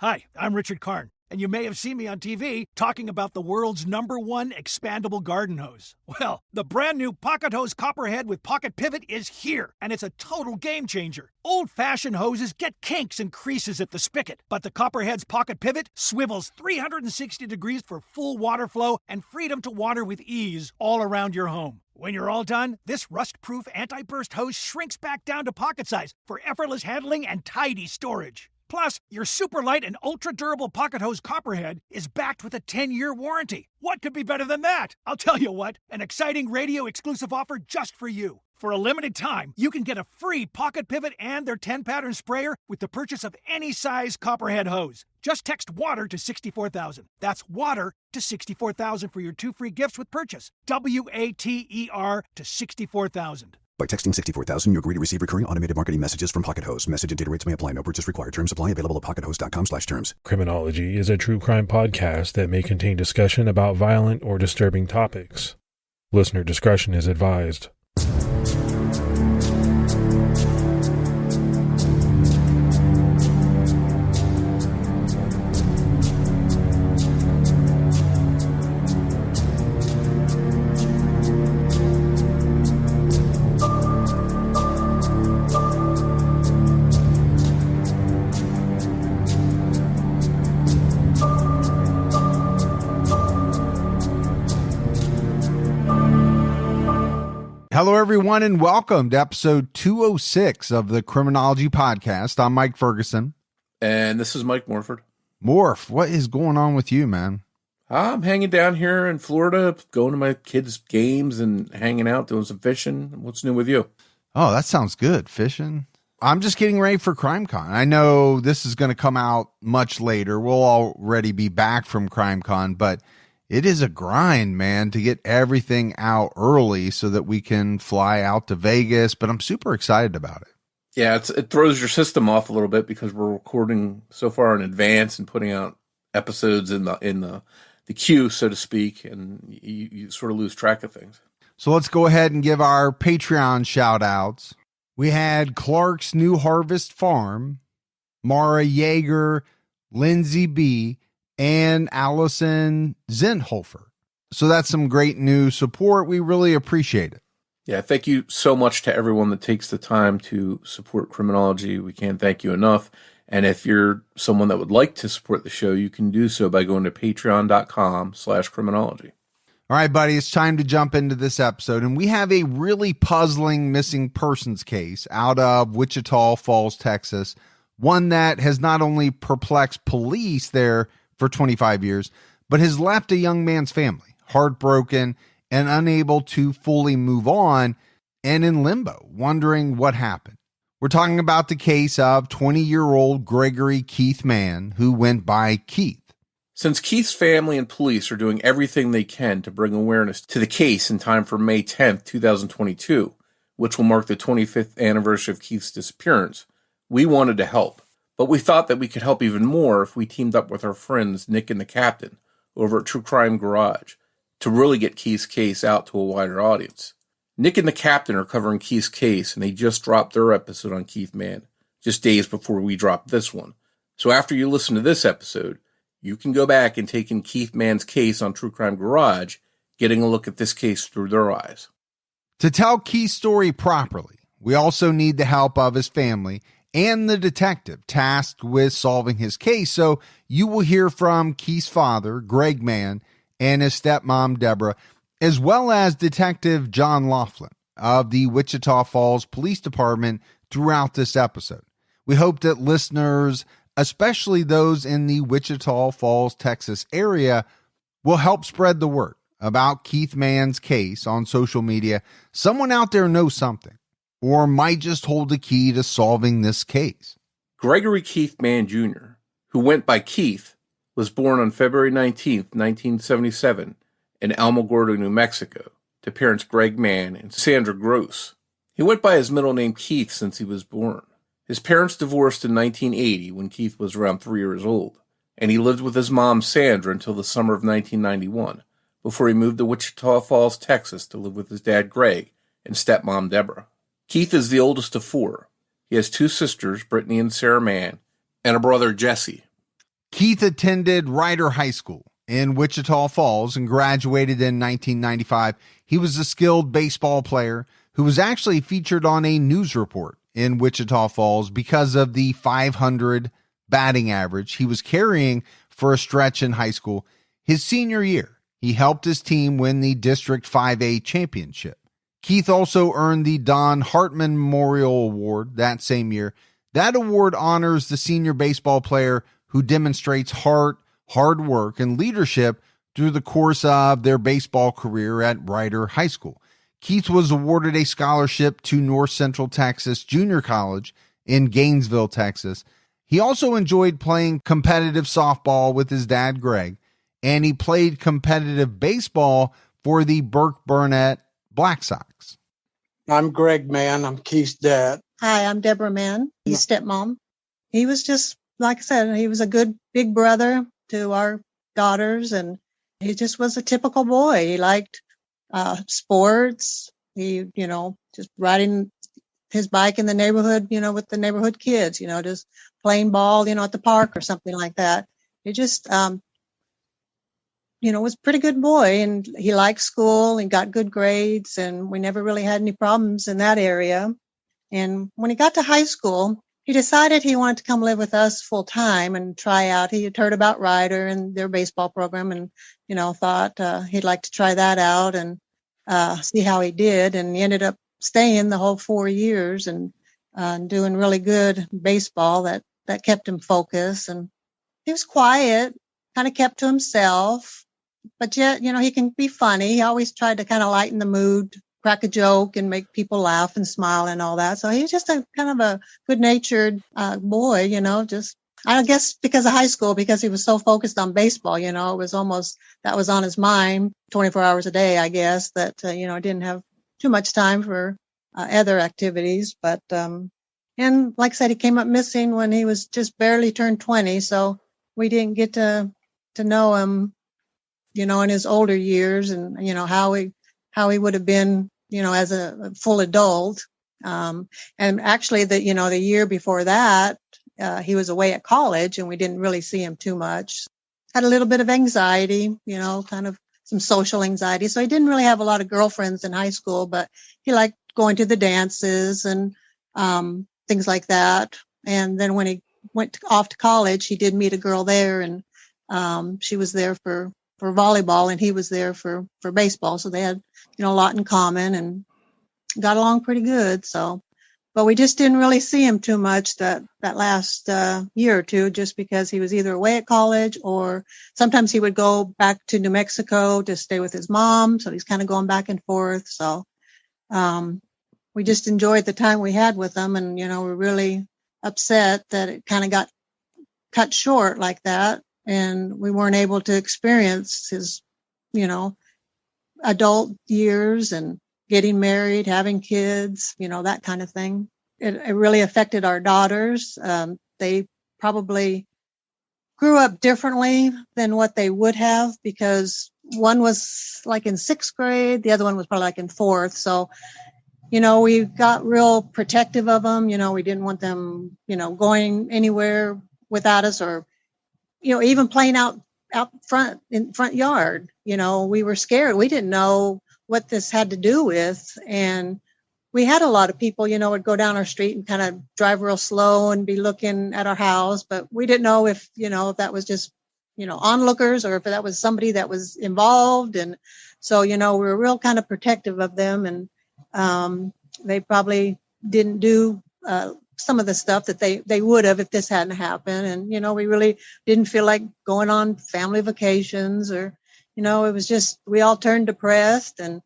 Hi, I'm Richard Karn, and you may have seen me on TV talking about the world's #1 expandable garden hose. Well, the brand new Pocket Hose Copperhead with Pocket Pivot is here, and it's a total game changer. Old-fashioned hoses get kinks and creases at the spigot, but the Copperhead's Pocket Pivot swivels 360 degrees for full water flow and freedom to water with ease all around your home. When you're all done, this rust-proof anti-burst hose shrinks back down to pocket size for effortless handling and tidy storage. Plus, your super light and ultra-durable Pocket Hose Copperhead is backed with a 10-year warranty. What could be better than that? I'll tell you what, an exciting radio-exclusive offer just for you. For a limited time, you can get a free Pocket Pivot and their 10-pattern sprayer with the purchase of any size Copperhead hose. Just text WATER to 64,000. That's WATER to 64,000 for your 2 free gifts with purchase. WATER to 64,000. By texting 64,000, you agree to receive recurring automated marketing messages from Pocket Hose. Message and data rates may apply. No purchase required. Terms apply. Available at pockethose.com/terms. Criminology is a true crime podcast that may contain discussion about violent or disturbing topics. Listener discretion is advised. Hello, everyone, and welcome to episode 206 of the Criminology podcast. I'm Mike Ferguson. And this is Mike Morford. Morf, what is going on with you, man? I'm hanging down here in Florida, going to my kids' games and hanging out, doing some fishing. What's new with you? Oh, that sounds good. Fishing. I'm just getting ready for CrimeCon. I know this is going to come out much later. We'll already be back from CrimeCon, but it is a grind, man, to get everything out early so that we can fly out to Vegas, but I'm super excited about it. Yeah, it throws your system off a little bit because we're recording so far in advance and putting out episodes in the queue, so to speak, and you sort of lose track of things. So let's go ahead and give our Patreon shout-outs. We had Clark's New Harvest Farm, Mara Yeager, Lindsay B., and Allison Zinhofer. So that's some great new support. We really appreciate it. Yeah, thank you so much to everyone that takes the time to support Criminology. We can't thank you enough. And if you're someone that would like to support the show, you can do so by going to patreon.com/criminology. All right, buddy, it's time to jump into this episode. And we have a really puzzling missing persons case out of Wichita Falls, Texas. One that has not only perplexed police there for 25 years, but has left a young man's family heartbroken and unable to fully move on and in limbo, wondering what happened. We're talking about the case of 20-year-old Gregory Keith Mann, who went by Keith. Since Keith's family and police are doing everything they can to bring awareness to the case in time for May 10th, 2022, which will mark the 25th anniversary of Keith's disappearance, we wanted to help. But we thought that we could help even more if we teamed up with our friends Nick and the Captain over at True Crime Garage to really get Keith's case out to a wider audience. Nick and the Captain are covering Keith's case, and they just dropped their episode on Keith Mann just days before we dropped this one. So after you listen to this episode, you can go back and take in Keith Mann's case on True Crime Garage, getting a look at this case through their eyes. To tell Keith's story properly, we also need the help of his family and the detective tasked with solving his case. So you will hear from Keith's father, Gregg Mann, and his stepmom, Debra, as well as Detective John Laughlin of the Wichita Falls Police Department throughout this episode. We hope that listeners, especially those in the Wichita Falls, Texas area, will help spread the word about Keith Mann's case on social media. Someone out there knows something, or might just hold the key to solving this case. Gregory Keith Mann Jr., who went by Keith, was born on February 19th, 1977, in Alamogordo, New Mexico, to parents Gregg Mann and Sandra Gross. He went by his middle name Keith since he was born. His parents divorced in 1980 when Keith was around 3 years old, and he lived with his mom Sandra until the summer of 1991, before he moved to Wichita Falls, Texas to live with his dad Gregg and stepmom Debra. Keith is the oldest of four. He has two sisters, Brittany and Sarah Mann, and a brother, Jesse. Keith attended Ryder High School in Wichita Falls and graduated in 1995. He was a skilled baseball player who was actually featured on a news report in Wichita Falls because of the .500 batting average he was carrying for a stretch in high school. His senior year, he helped his team win the District 5A championship. Keith also earned the Don Hartman Memorial Award that same year. That award honors the senior baseball player who demonstrates heart, hard work, and leadership through the course of their baseball career at Ryder High School. Keith was awarded a scholarship to North Central Texas Junior College in Gainesville, Texas. He also enjoyed playing competitive softball with his dad, Gregg, and he played competitive baseball for the Burke Burnett Black Sox. I'm Gregg Mann. I'm Keith's dad. Hi, I'm Debra Mann, his stepmom. He was just, like I said, he was a good big brother to our daughters, and he just was a typical boy. He liked sports. He, just riding his bike in the neighborhood, with the neighborhood kids, just playing ball, at the park or something like that. He just, was a pretty good boy, and he liked school and got good grades, and we never really had any problems in that area. And when he got to high school, he decided he wanted to come live with us full time and try out. He had heard about Ryder and their baseball program and, thought he'd like to try that out and see how he did. And he ended up staying the whole 4 years and doing really good baseball that kept him focused. And he was quiet, kind of kept to himself, but yet, he can be funny. He always tried to kind of lighten the mood, crack a joke and make people laugh and smile and all that. So he's just a kind of a good-natured boy, just, I guess because of high school, because he was so focused on baseball, it was almost, that was on his mind 24 hours a day, I guess, that, didn't have too much time for other activities. But, and like I said, he came up missing when he was just barely turned 20. So we didn't get to know him, in his older years and, how he would have been, as a full adult. And actually the year before that, he was away at college and we didn't really see him too much. Had a little bit of anxiety, kind of some social anxiety. So he didn't really have a lot of girlfriends in high school, but he liked going to the dances and, things like that. And then when he went off to college, he did meet a girl there and, she was there for volleyball and he was there for baseball. So they had, a lot in common and got along pretty good. So, but we just didn't really see him too much that last year or two, just because he was either away at college or sometimes he would go back to New Mexico to stay with his mom. So he's kind of going back and forth. So, we just enjoyed the time we had with him and, we're really upset that it kind of got cut short like that. And we weren't able to experience his, adult years and getting married, having kids, that kind of thing. It really affected our daughters. They probably grew up differently than what they would have because one was like in 6th grade. The other one was probably like in 4th. So, we got real protective of them. We didn't want them, going anywhere without us or, even playing out front in front yard. We were scared. We didn't know what this had to do with. And we had a lot of people, would go down our street and kind of drive real slow and be looking at our house. But we didn't know if, if that was just, onlookers or if that was somebody that was involved. And so, we were real kind of protective of them. And they probably didn't do some of the stuff that they would have if this hadn't happened. And, we really didn't feel like going on family vacations or, it was just, we all turned depressed and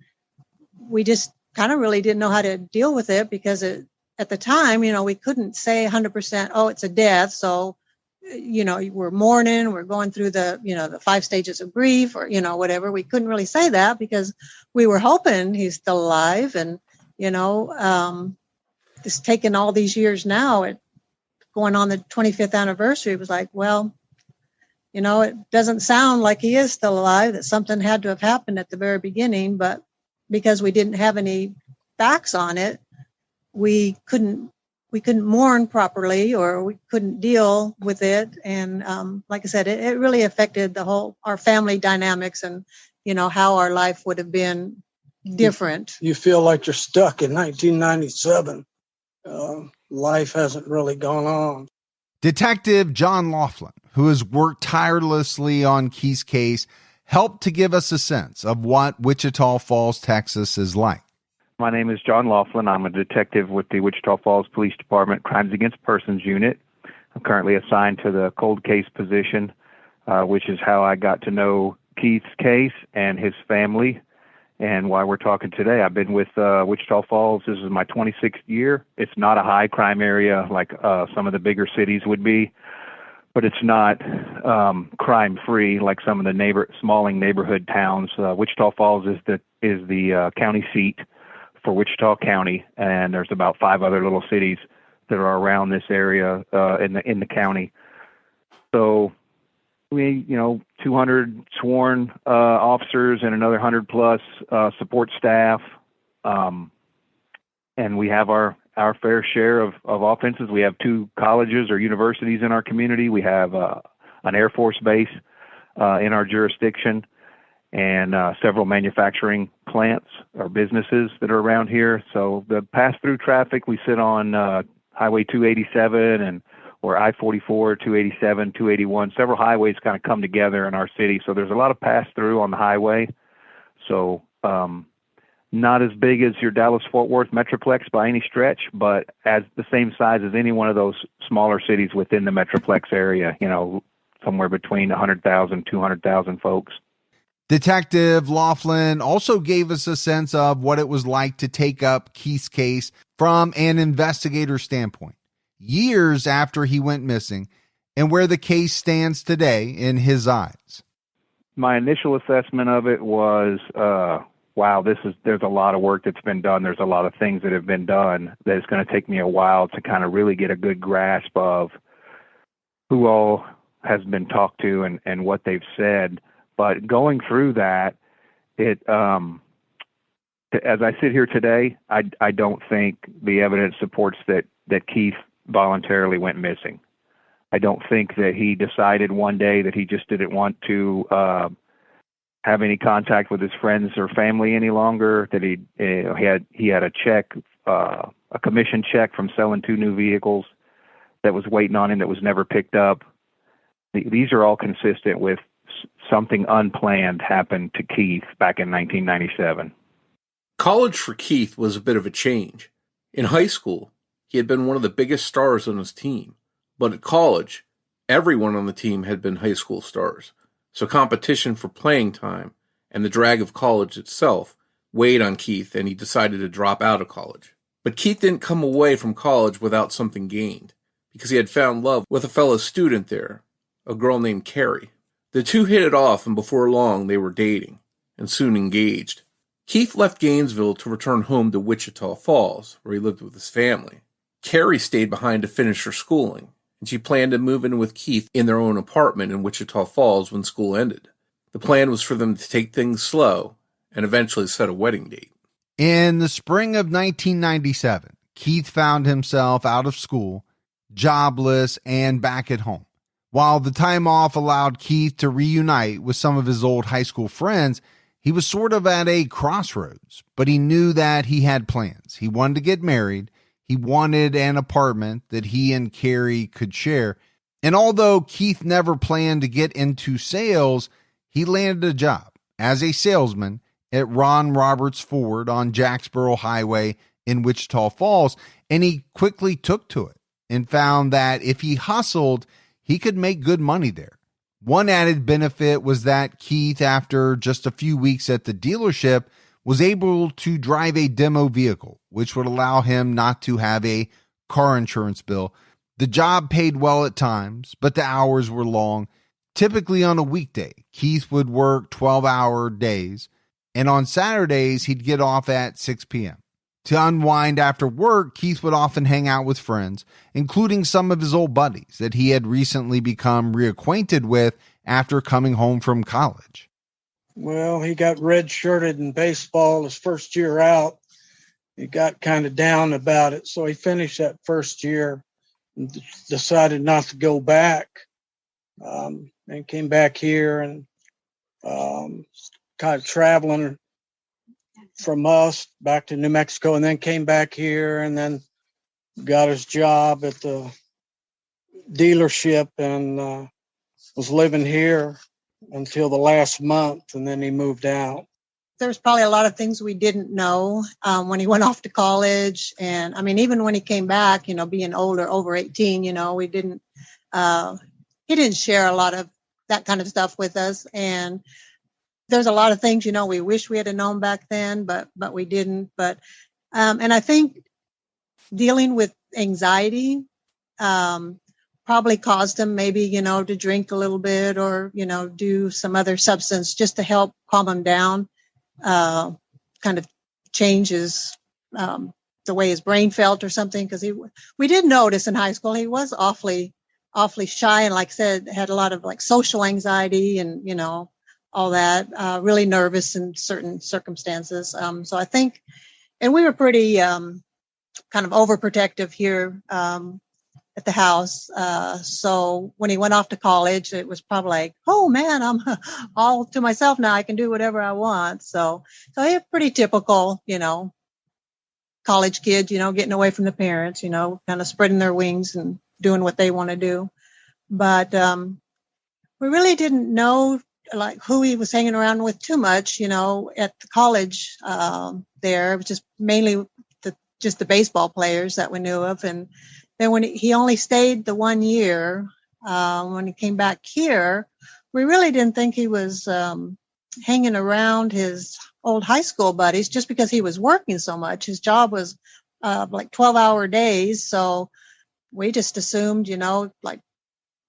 we just kind of really didn't know how to deal with it because at the time, we couldn't say 100%, oh, it's a death. So, we're mourning, we're going through the 5 stages of grief or, whatever. We couldn't really say that because we were hoping he's still alive. And, it's taken all these years now, going on the 25th anniversary, it was like, well, it doesn't sound like he is still alive, that something had to have happened at the very beginning, but because we didn't have any facts on it, we couldn't we couldn't mourn properly, or we couldn't deal with it. And like I said, it really affected our family dynamics, and, how our life would have been different. You feel like you're stuck in 1997. Life hasn't really gone on. Detective John Laughlin, who has worked tirelessly on Keith's case, helped to give us a sense of what Wichita Falls, Texas is like. My name is John Laughlin. I'm a detective with the Wichita Falls Police Department Crimes Against Persons Unit. I'm currently assigned to the cold case position, which is how I got to know Keith's case and his family, and why we're talking today. I've been with Wichita Falls. This is my 26th year. It's not a high crime area like some of the bigger cities would be, but it's not crime-free like some of the smalling neighborhood towns. Wichita Falls is the county seat for Wichita County, and there's about 5 other little cities that are around this area in the county. So we, 200 sworn officers and another 100 plus support staff, and we have our fair share of offenses. We have 2 colleges or universities in our community. We have an Air Force base in our jurisdiction, and several manufacturing plants or businesses that are around here. So the pass-through traffic, we sit on Highway 287 or I-44, 287, 281. Several highways kind of come together in our city, so there's a lot of pass-through on the highway. So not as big as your Dallas-Fort Worth Metroplex by any stretch, but as the same size as any one of those smaller cities within the Metroplex area, somewhere between 100,000, 200,000 folks. Detective Laughlin also gave us a sense of what it was like to take up Keith's case from an investigator standpoint, years after he went missing, and where the case stands today in his eyes. My initial assessment of it was, wow, there's a lot of work that's been done. There's a lot of things that have been done that it's going to take me a while to kind of really get a good grasp of who all has been talked to and what they've said. But going through that, as I sit here today, I don't think the evidence supports that Keith voluntarily went missing. I don't think that he decided one day that he just didn't want to have any contact with his friends or family any longer, that he had a check, a commission check from selling 2 new vehicles that was waiting on him that was never picked up. These are all consistent with something unplanned happened to Keith back in 1997. College for Keith was a bit of a change. In high school, he had been one of the biggest stars on his team. But at college, everyone on the team had been high school stars. So competition for playing time and the drag of college itself weighed on Keith, and he decided to drop out of college. But Keith didn't come away from college without something gained, because he had found love with a fellow student there, a girl named Carrie. The two hit it off, and before long they were dating, and soon engaged. Keith left Gainesville to return home to Wichita Falls, where he lived with his family. Carrie stayed behind to finish her schooling, and she planned to move in with Keith in their own apartment in Wichita Falls when school ended. The plan was for them to take things slow and eventually set a wedding date. In the spring of 1997, Keith found himself out of school, jobless, and back at home. While the time off allowed Keith to reunite with some of his old high school friends, he was sort of at a crossroads, but he knew that he had plans. He wanted to get married. He wanted an apartment that he and Carrie could share. And although Keith never planned to get into sales, he landed a job as a salesman at Ron Roberts Ford on Jacksboro Highway in Wichita Falls, and he quickly took to it and found that if he hustled, he could make good money there. One added benefit was that Keith, after just a few weeks at the dealership, was able to drive a demo vehicle, which would allow him not to have a car insurance bill. The job paid well at times, but the hours were long. Typically on a weekday, Keith would work 12-hour days, and on Saturdays, he'd get off at 6 p.m. To unwind after work, Keith would often hang out with friends, including some of his old buddies that he had recently become reacquainted with after coming home from college. Well, he got red-shirted in baseball his first year out, he got kind of down about it. So he finished that first year and decided not to go back, and came back here and kind of traveling from us back to New Mexico, and then came back here and then got his job at the dealership and was living here until the last month, and then he moved out. There's probably a lot of things we didn't know when he went off to college. And I mean, even when he came back, being older, over 18, he didn't share a lot of that kind of stuff with us. And there's a lot of things, we wish we had known back then, but we didn't. But, and I think dealing with anxiety, probably caused him maybe, to drink a little bit or, do some other substance just to help calm him down. Kind of changes the way his brain felt or something, because we did notice in high school he was awfully shy, and like I said, had a lot of like social anxiety and all that, really nervous in certain circumstances. So I think, and we were pretty kind of overprotective here at the house. So when he went off to college, it was probably like, oh man, I'm all to myself now. I can do whatever I want. So he's pretty typical, college kid, getting away from the parents, kind of spreading their wings and doing what they want to do. But we really didn't know like who he was hanging around with too much, at the college there. It was just mainly just the baseball players that we knew of. And then when he only stayed the 1 year, when he came back here, we really didn't think he was hanging around his old high school buddies just because he was working so much. His job was like 12-hour days. So we just assumed, like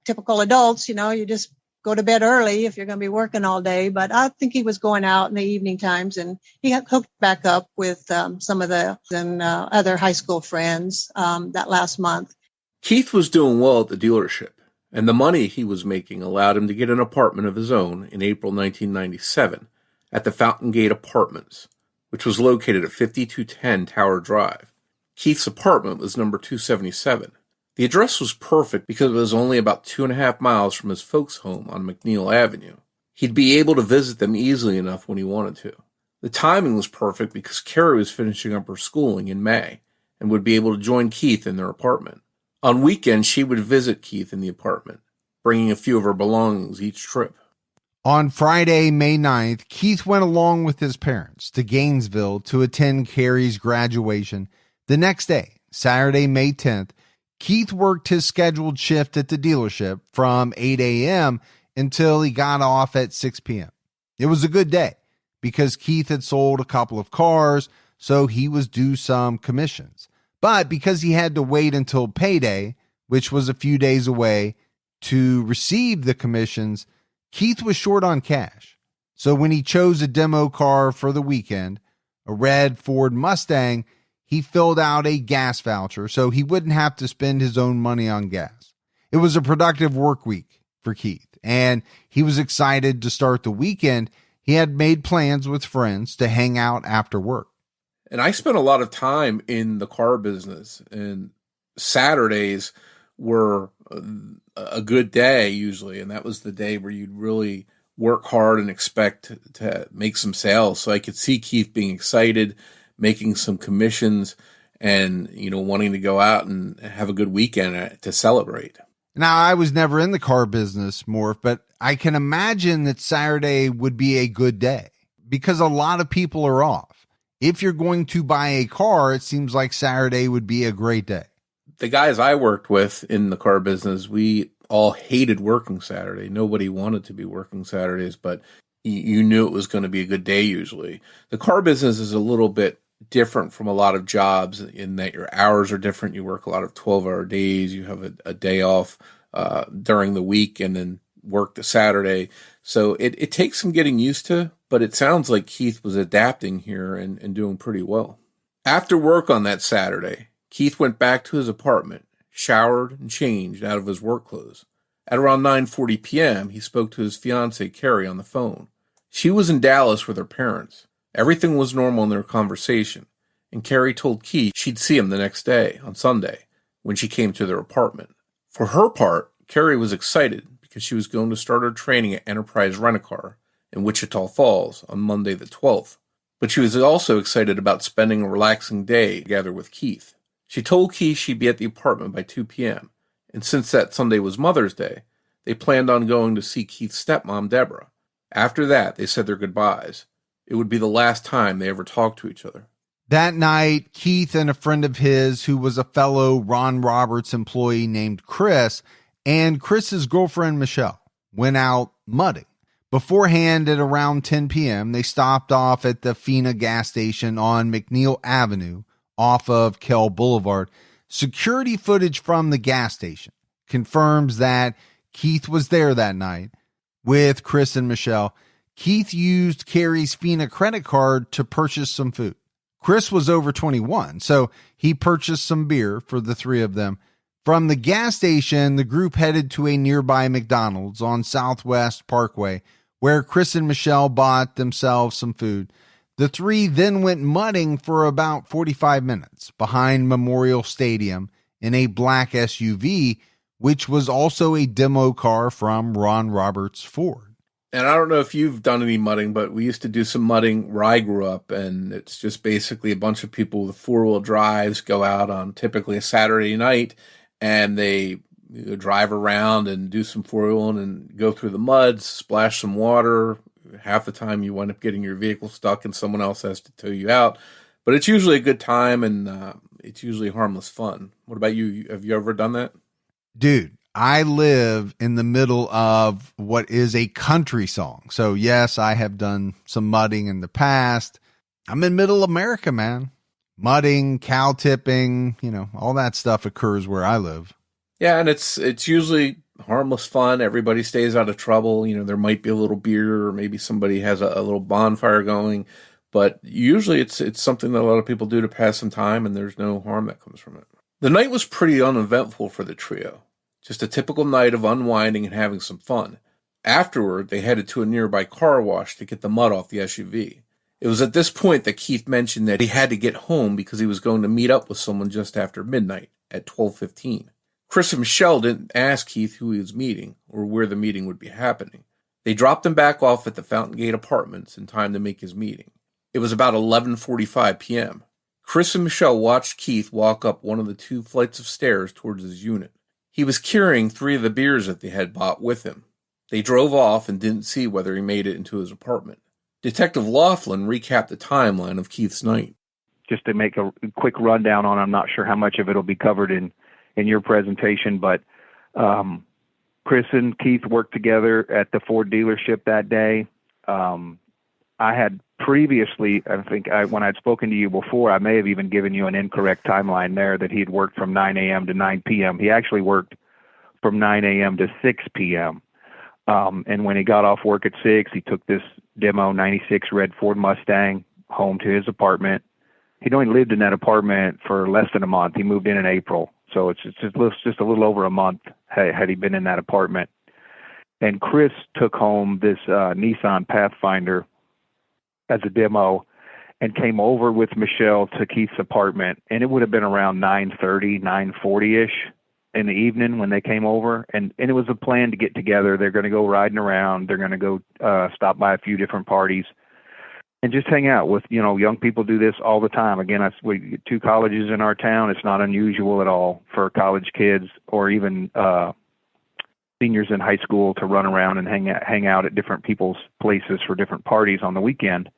typical adults, you just go to bed early if you're going to be working all day. But I think he was going out in the evening times, and he got hooked back up with some of the other high school friends that last month. Keith was doing well at the dealership, and the money he was making allowed him to get an apartment of his own in April 1997 at the Fountain Gate Apartments, which was located at 5210 Tower Drive. Keith's apartment was number 277. The address was perfect because it was only about 2.5 miles from his folks' home on McNeil Avenue. He'd be able to visit them easily enough when he wanted to. The timing was perfect because Carrie was finishing up her schooling in May and would be able to join Keith in their apartment. On weekends, she would visit Keith in the apartment, bringing a few of her belongings each trip. On Friday, May 9th, Keith went along with his parents to Gainesville to attend Carrie's graduation. The next day, Saturday, May 10th, Keith worked his scheduled shift at the dealership from 8 a.m. until he got off at 6 p.m. It was a good day because Keith had sold a couple of cars, so he was due some commissions. But because he had to wait until payday, which was a few days away, to receive the commissions, Keith was short on cash. So when he chose a demo car for the weekend, a red Ford Mustang, he filled out a gas voucher so he wouldn't have to spend his own money on gas. It was a productive work week for Keith, and he was excited to start the weekend. He had made plans with friends to hang out after work. And I spent a lot of time in the car business, and Saturdays were a good day usually, and that was the day where you'd really work hard and expect to make some sales. So I could see Keith being excited, making some commissions, and, wanting to go out and have a good weekend to celebrate. Now, I was never in the car business, Morf, but I can imagine that Saturday would be a good day because a lot of people are off. If you're going to buy a car, it seems like Saturday would be a great day. The guys I worked with in the car business, we all hated working Saturday. Nobody wanted to be working Saturdays, but you knew it was going to be a good day usually. The car business is a little bit different from a lot of jobs in that your hours are different. You work a lot of 12-hour days. You have a day off during the week and then work the Saturday. So it takes some getting used to, but it sounds like Keith was adapting here and doing pretty well. After work on that Saturday, Keith went back to his apartment, showered, and changed out of his work clothes. At around 9:40 p.m., he spoke to his fiancée, Carrie, on the phone. She was in Dallas with her parents. Everything was normal in their conversation, and Carrie told Keith she'd see him the next day, on Sunday, when she came to their apartment. For her part, Carrie was excited because she was going to start her training at Enterprise Rent-A-Car in Wichita Falls on Monday the 12th. But she was also excited about spending a relaxing day together with Keith. She told Keith she'd be at the apartment by 2 p.m., and since that Sunday was Mother's Day, they planned on going to see Keith's stepmom, Debra. After that, they said their goodbyes. It would be the last time they ever talked to each other. That night, Keith and a friend of his who was a fellow Ron Roberts employee named Chris and Chris's girlfriend, Michelle, went out mudding. Beforehand, at around 10 p.m., they stopped off at the Fina gas station on McNeil Avenue off of Kell Boulevard. Security footage from the gas station confirms that Keith was there that night with Chris and Michelle. Keith used Carrie's Fina credit card to purchase some food. Chris was over 21, so he purchased some beer for the three of them. From the gas station, the group headed to a nearby McDonald's on Southwest Parkway, where Chris and Michelle bought themselves some food. The three then went mudding for about 45 minutes behind Memorial Stadium in a black SUV, which was also a demo car from Ron Roberts Ford. And I don't know if you've done any mudding, but we used to do some mudding where I grew up, and it's just basically a bunch of people with four-wheel drives go out on typically a Saturday night, and they drive around and do some four-wheeling and go through the mud, splash some water. Half the time you wind up getting your vehicle stuck and someone else has to tow you out. But it's usually a good time, and it's usually harmless fun. What about you? Have you ever done that? Dude, I live in the middle of what is a country song. So yes, I have done some mudding in the past. I'm in middle America, man. Mudding, cow tipping, all that stuff occurs where I live. Yeah, and it's usually harmless fun. Everybody stays out of trouble. There might be a little beer, or maybe somebody has a little bonfire going, but usually it's something that a lot of people do to pass some time, and there's no harm that comes from it. The night was pretty uneventful for the trio. Just a typical night of unwinding and having some fun. Afterward, they headed to a nearby car wash to get the mud off the SUV. It was at this point that Keith mentioned that he had to get home because he was going to meet up with someone just after midnight at 12:15. Chris and Michelle didn't ask Keith who he was meeting or where the meeting would be happening. They dropped him back off at the Fountain Gate Apartments in time to make his meeting. It was about 11:45 p.m. Chris and Michelle watched Keith walk up one of the 2 flights of stairs towards his unit. He was carrying 3 of the beers that they had bought with him. They drove off and didn't see whether he made it into his apartment. Detective Laughlin recapped the timeline of Keith's night. Just to make a quick rundown on, I'm not sure how much of it will be covered in your presentation, but Chris and Keith worked together at the Ford dealership that day. I had previously, when I'd spoken to you before, I may have even given you an incorrect timeline there that he'd worked from 9 a.m. to 9 p.m. He actually worked from 9 a.m. to 6 p.m. And when he got off work at 6, he took this demo 96 red Ford Mustang home to his apartment. He'd only lived in that apartment for less than a month. He moved in April. So it's just a little over a month had he been in that apartment. And Chris took home this Nissan Pathfinder as a demo and came over with Michelle to Keith's apartment. And it would have been around 9:30, 9:40-ish in the evening when they came over. And it was a plan to get together. They're going to go riding around. They're going to go stop by a few different parties and just hang out with, young people do this all the time. Again, we get 2 colleges in our town. It's not unusual at all for college kids or even seniors in high school to run around and hang out at different people's places for different parties on the weekend.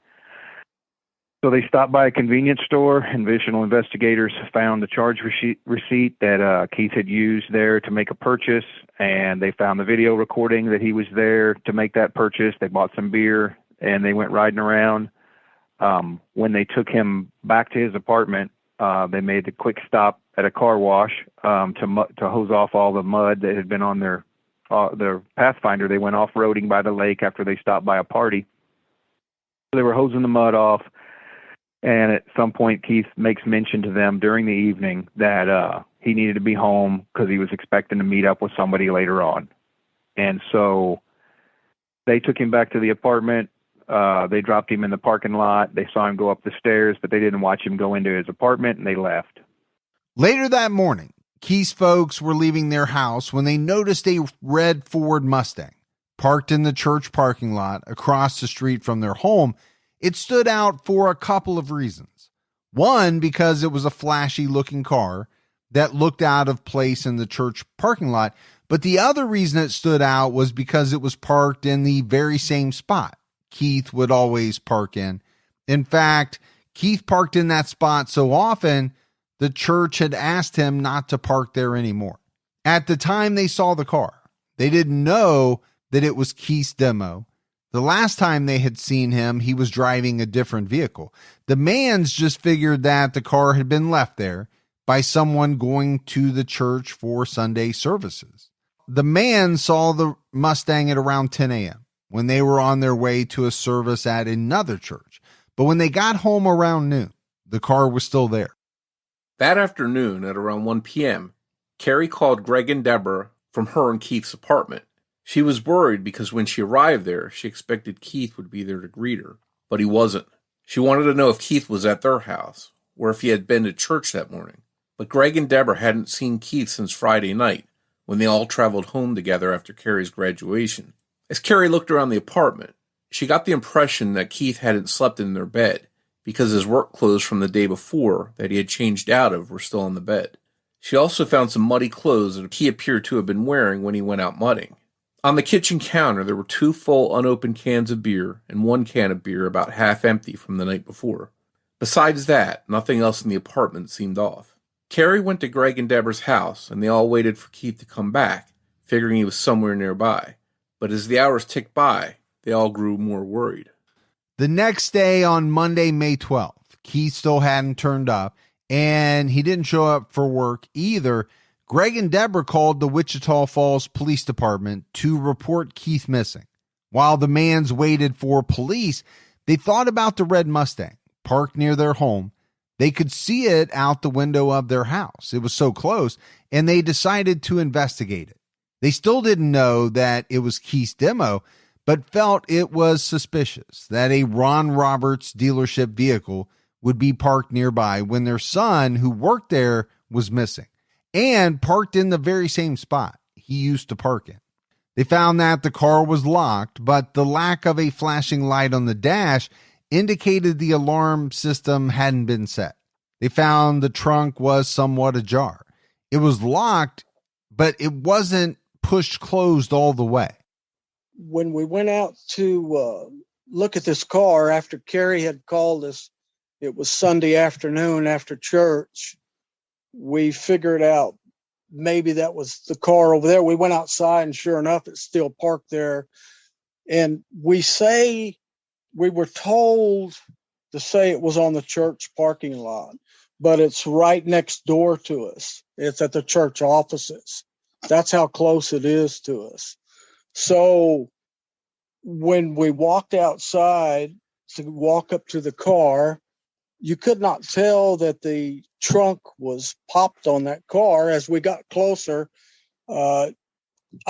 So they stopped by a convenience store, and visual investigators found the charge receipt that Keith had used there to make a purchase, and they found the video recording that he was there to make that purchase. They bought some beer, and they went riding around. When they took him back to his apartment, they made a quick stop at a car wash to hose off all the mud that had been on their Pathfinder. They went off-roading by the lake after they stopped by a party. They were hosing the mud off, and at some point Keith makes mention to them during the evening that he needed to be home because he was expecting to meet up with somebody later on. And so they took him back to the apartment. They dropped him in the parking lot. They saw him go up the stairs, but they didn't watch him go into his apartment, and they left. Later that morning, Keith's folks were leaving their house when they noticed a red Ford Mustang parked in the church parking lot across the street from their home. It stood out for a couple of reasons. One, because it was a flashy looking car that looked out of place in the church parking lot. But the other reason it stood out was because it was parked in the very same spot Keith would always park in. In fact, Keith parked in that spot so often, the church had asked him not to park there anymore. At the time they saw the car, they didn't know that it was Keith's demo. The last time they had seen him, he was driving a different vehicle. The Manns just figured that the car had been left there by someone going to the church for Sunday services. The Manns saw the Mustang at around 10 a.m. when they were on their way to a service at another church. But when they got home around noon, the car was still there. That afternoon at around 1 p.m., Carrie called Gregg and Debra from her and Keith's apartment. She was worried because when she arrived there, she expected Keith would be there to greet her, but he wasn't. She wanted to know if Keith was at their house or if he had been to church that morning. But Gregg and Debra hadn't seen Keith since Friday night, when they all traveled home together after Carrie's graduation. As Carrie looked around the apartment, she got the impression that Keith hadn't slept in their bed because his work clothes from the day before that he had changed out of were still on the bed. She also found some muddy clothes that he appeared to have been wearing when he went out mudding. On the kitchen counter, there were 2 full unopened cans of beer and 1 can of beer about half empty from the night before. Besides that, nothing else in the apartment seemed off. Carrie went to Gregg and Debra's house, and they all waited for Keith to come back, figuring he was somewhere nearby. But as the hours ticked by, they all grew more worried. The next day, on Monday, May 12th, Keith still hadn't turned up, and he didn't show up for work either. Gregg and Debra called the Wichita Falls Police Department to report Keith missing. While the Manns waited for police, they thought about the red Mustang parked near their home. They could see it out the window of their house. It was so close, and they decided to investigate it. They still didn't know that it was Keith's demo, but felt it was suspicious that a Ron Roberts dealership vehicle would be parked nearby when their son, who worked there, was missing, and parked in the very same spot he used to park in. They found that the car was locked, but the lack of a flashing light on the dash indicated the alarm system hadn't been set. They found the trunk was somewhat ajar. It was locked, but it wasn't pushed closed all the way. When we went out to look at this car after Carrie had called us, it was Sunday afternoon after church. We figured out maybe that was the car over there. We went outside, and sure enough, it's still parked there. And we were told to say it was on the church parking lot, but it's right next door to us. It's at the church offices. That's how close it is to us. So when we walked outside to walk up to the car, you could not tell that the trunk was popped on that car. As we got closer, I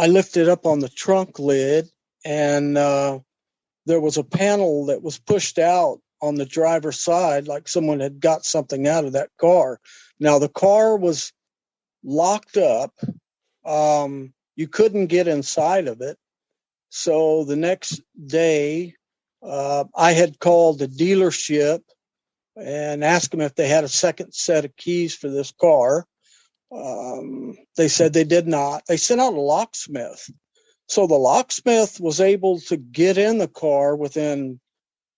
lifted up on the trunk lid, and there was a panel that was pushed out on the driver's side, like someone had got something out of that car. Now, the car was locked up. You couldn't get inside of it. So the next day, I had called the dealership and asked them if they had a second set of keys for this car. They said they did not. They sent out a locksmith. So the locksmith was able to get in the car within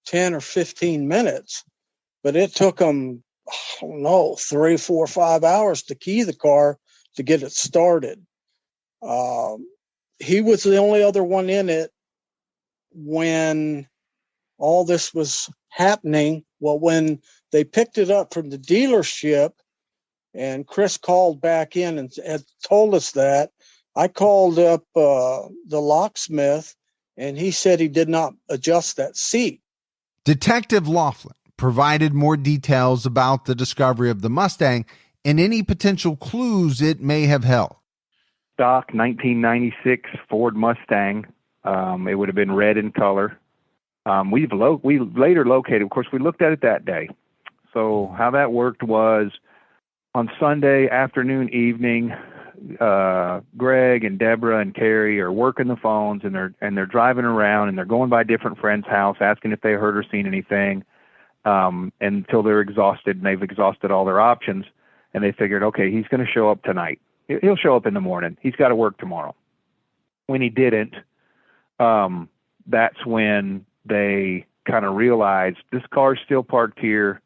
10 or 15 minutes, but it took them, 3, 4, 5 hours to key the car to get it started. He was the only other one in it when all this was happening. Well, when they picked it up from the dealership and Chris called back in and told us that, I called up the locksmith, and he said he did not adjust that seat. Detective Laughlin provided more details about the discovery of the Mustang and any potential clues it may have held. Stock 1996 Ford Mustang. It would have been red in color. We later located, of course, we looked at it that day. So how that worked was on Sunday afternoon, evening, Gregg and Debra and Carrie are working the phones, and they're driving around, and they're going by different friends' house, asking if they heard or seen anything, until they're exhausted, and they've exhausted all their options, and they figured, okay, he's going to show up tonight. He'll show up in the morning. He's got to work tomorrow. When he didn't, that's when they kind of realized this car's still parked here.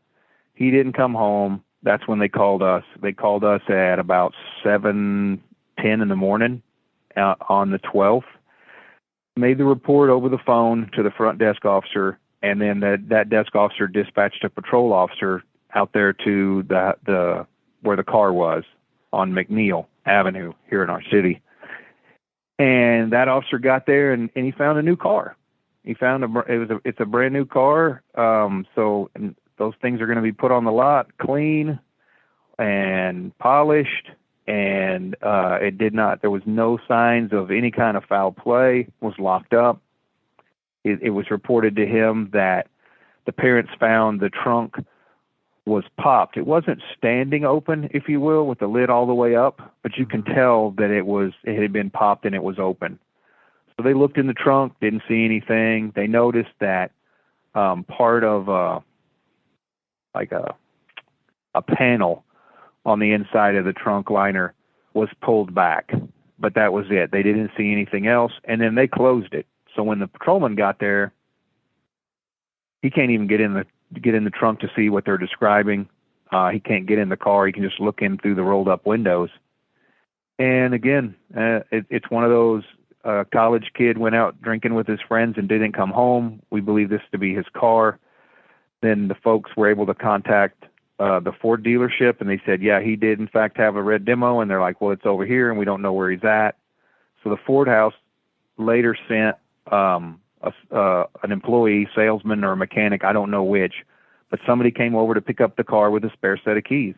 He didn't come home. That's when they called us. They called us at about 7:10 in the morning on the 12th. Made the report over the phone to the front desk officer, and then that desk officer dispatched a patrol officer out there to the where the car was on McNeil Avenue here in our city. And that officer got there, and he found a new car. He found it's a brand new car. So those things are going to be put on the lot, clean and polished. And there was no signs of any kind of foul play. It was locked up. It was reported to him that the parents found the trunk was popped. It wasn't standing open, if you will, with the lid all the way up, but you can tell that it had been popped and it was open. So they looked in the trunk, didn't see anything. They noticed that part of a panel on the inside of the trunk liner was pulled back, but that was it. They didn't see anything else, and then they closed it. So when the patrolman got there, he can't even get in the trunk to see what they're describing. He can't get in the car. He can just look in through the rolled up windows. And again, it's one of those, college kid went out drinking with his friends and didn't come home. We believe this to be his car. Then the folks were able to contact the Ford dealership, and they said, yeah, he did in fact have a red demo. And they're like, well, it's over here, and we don't know where he's at. So the Ford house later sent an employee, salesman, or a mechanic, I don't know which, but somebody came over to pick up the car with a spare set of keys.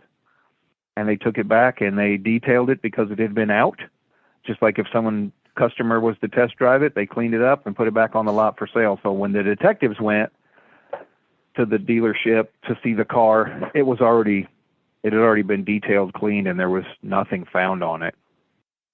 And they took it back, and they detailed it because it had been out. Just like if customer was to test drive it, they cleaned it up and put it back on the lot for sale. So when the detectives went to the dealership to see the car, it had already been detailed, cleaned, and there was nothing found on it.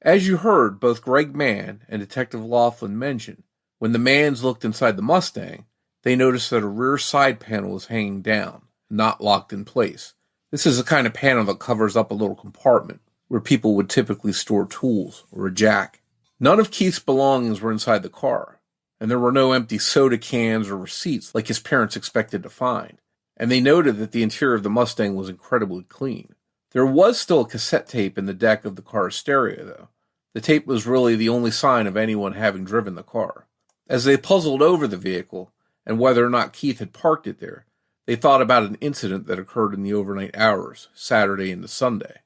As you heard both Gregg Mann and Detective Laughlin mention, when the Manns looked inside the Mustang, they noticed that a rear side panel was hanging down, not locked in place. This is the kind of panel that covers up a little compartment where people would typically store tools or a jack. None of Keith's belongings were inside the car, and there were no empty soda cans or receipts like his parents expected to find. And they noted that the interior of the Mustang was incredibly clean. There was still a cassette tape in the deck of the car's stereo, though. The tape was really the only sign of anyone having driven the car. As they puzzled over the vehicle and whether or not Keith had parked it there, they thought about an incident that occurred in the overnight hours, Saturday into Sunday.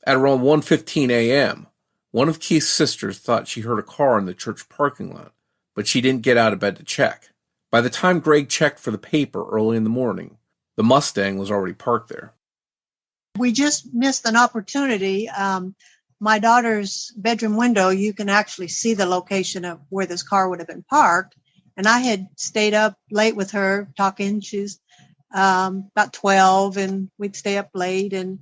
At around 1:15 a.m., one of Keith's sisters thought she heard a car in the church parking lot, but she didn't get out of bed to check. By the time Gregg checked for the paper early in the morning, the Mustang was already parked there. We just missed an opportunity. My daughter's bedroom window, you can actually see the location of where this car would have been parked. And I had stayed up late with her talking. She's about 12, and we'd stay up late. And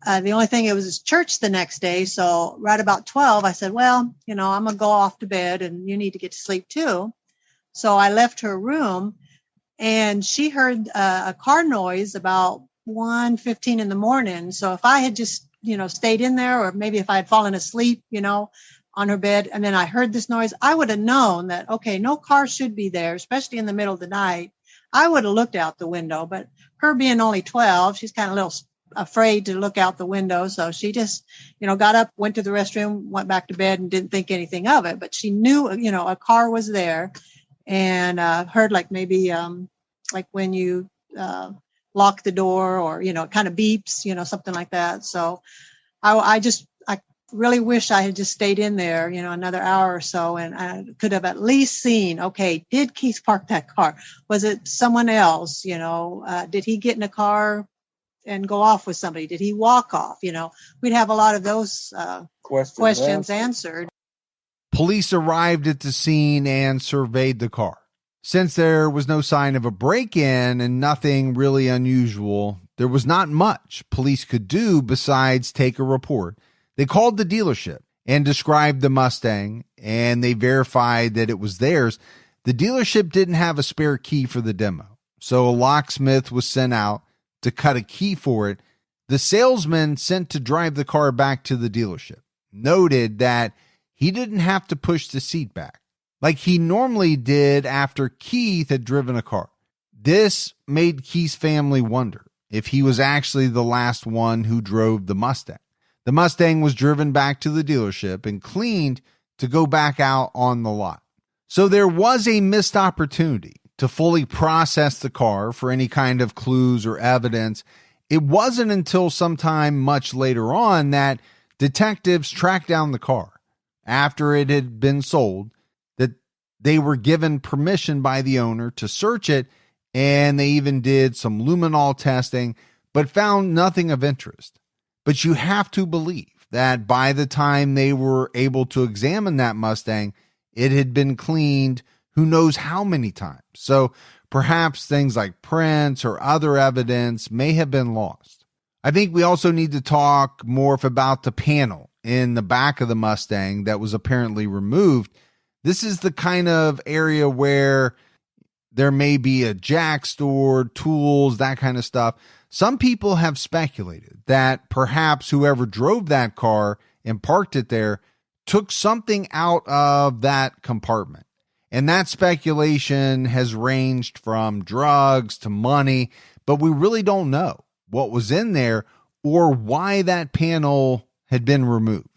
the only thing, it was church the next day. So right about 12, I said, well, I'm going to go off to bed, and you need to get to sleep too. So I left her room, and she heard a car noise about 1:15 in the morning. So if I had just stayed in there, or maybe if I had fallen asleep, on her bed, and then I heard this noise, I would have known that, okay, no car should be there, especially in the middle of the night. I would have looked out the window, but her being only 12, she's kind of a little afraid to look out the window. So she just, got up, went to the restroom, went back to bed, and didn't think anything of it. But she knew, a car was there, and heard like maybe like when you lock the door, or, it kind of beeps, something like that. So I really wish I had just stayed in there, another hour or so, and I could have at least seen, okay, did Keith park that car? Was it someone else? Did he get in a car and go off with somebody? Did he walk off? We'd have a lot of those questions answered. Police arrived at the scene and surveyed the car. Since there was no sign of a break-in and nothing really unusual, there was not much police could do besides take a report. They called the dealership and described the Mustang, and they verified that it was theirs. The dealership didn't have a spare key for the demo, so a locksmith was sent out to cut a key for it. The salesman sent to drive the car back to the dealership noted that he didn't have to push the seat back like he normally did after Keith had driven a car. This made Keith's family wonder if he was actually the last one who drove the Mustang. The Mustang was driven back to the dealership and cleaned to go back out on the lot. So there was a missed opportunity to fully process the car for any kind of clues or evidence. It wasn't until sometime much later on that detectives tracked down the car after it had been sold, that they were given permission by the owner to search it, and they even did some luminol testing, but found nothing of interest. But you have to believe that by the time they were able to examine that Mustang, it had been cleaned who knows how many times. So perhaps things like prints or other evidence may have been lost. I think we also need to talk more about the panel in the back of the Mustang that was apparently removed. This is the kind of area where there may be a jack stored, tools, that kind of stuff. Some people have speculated that perhaps whoever drove that car and parked it there took something out of that compartment. And that speculation has ranged from drugs to money, but we really don't know what was in there or why that panel had been removed.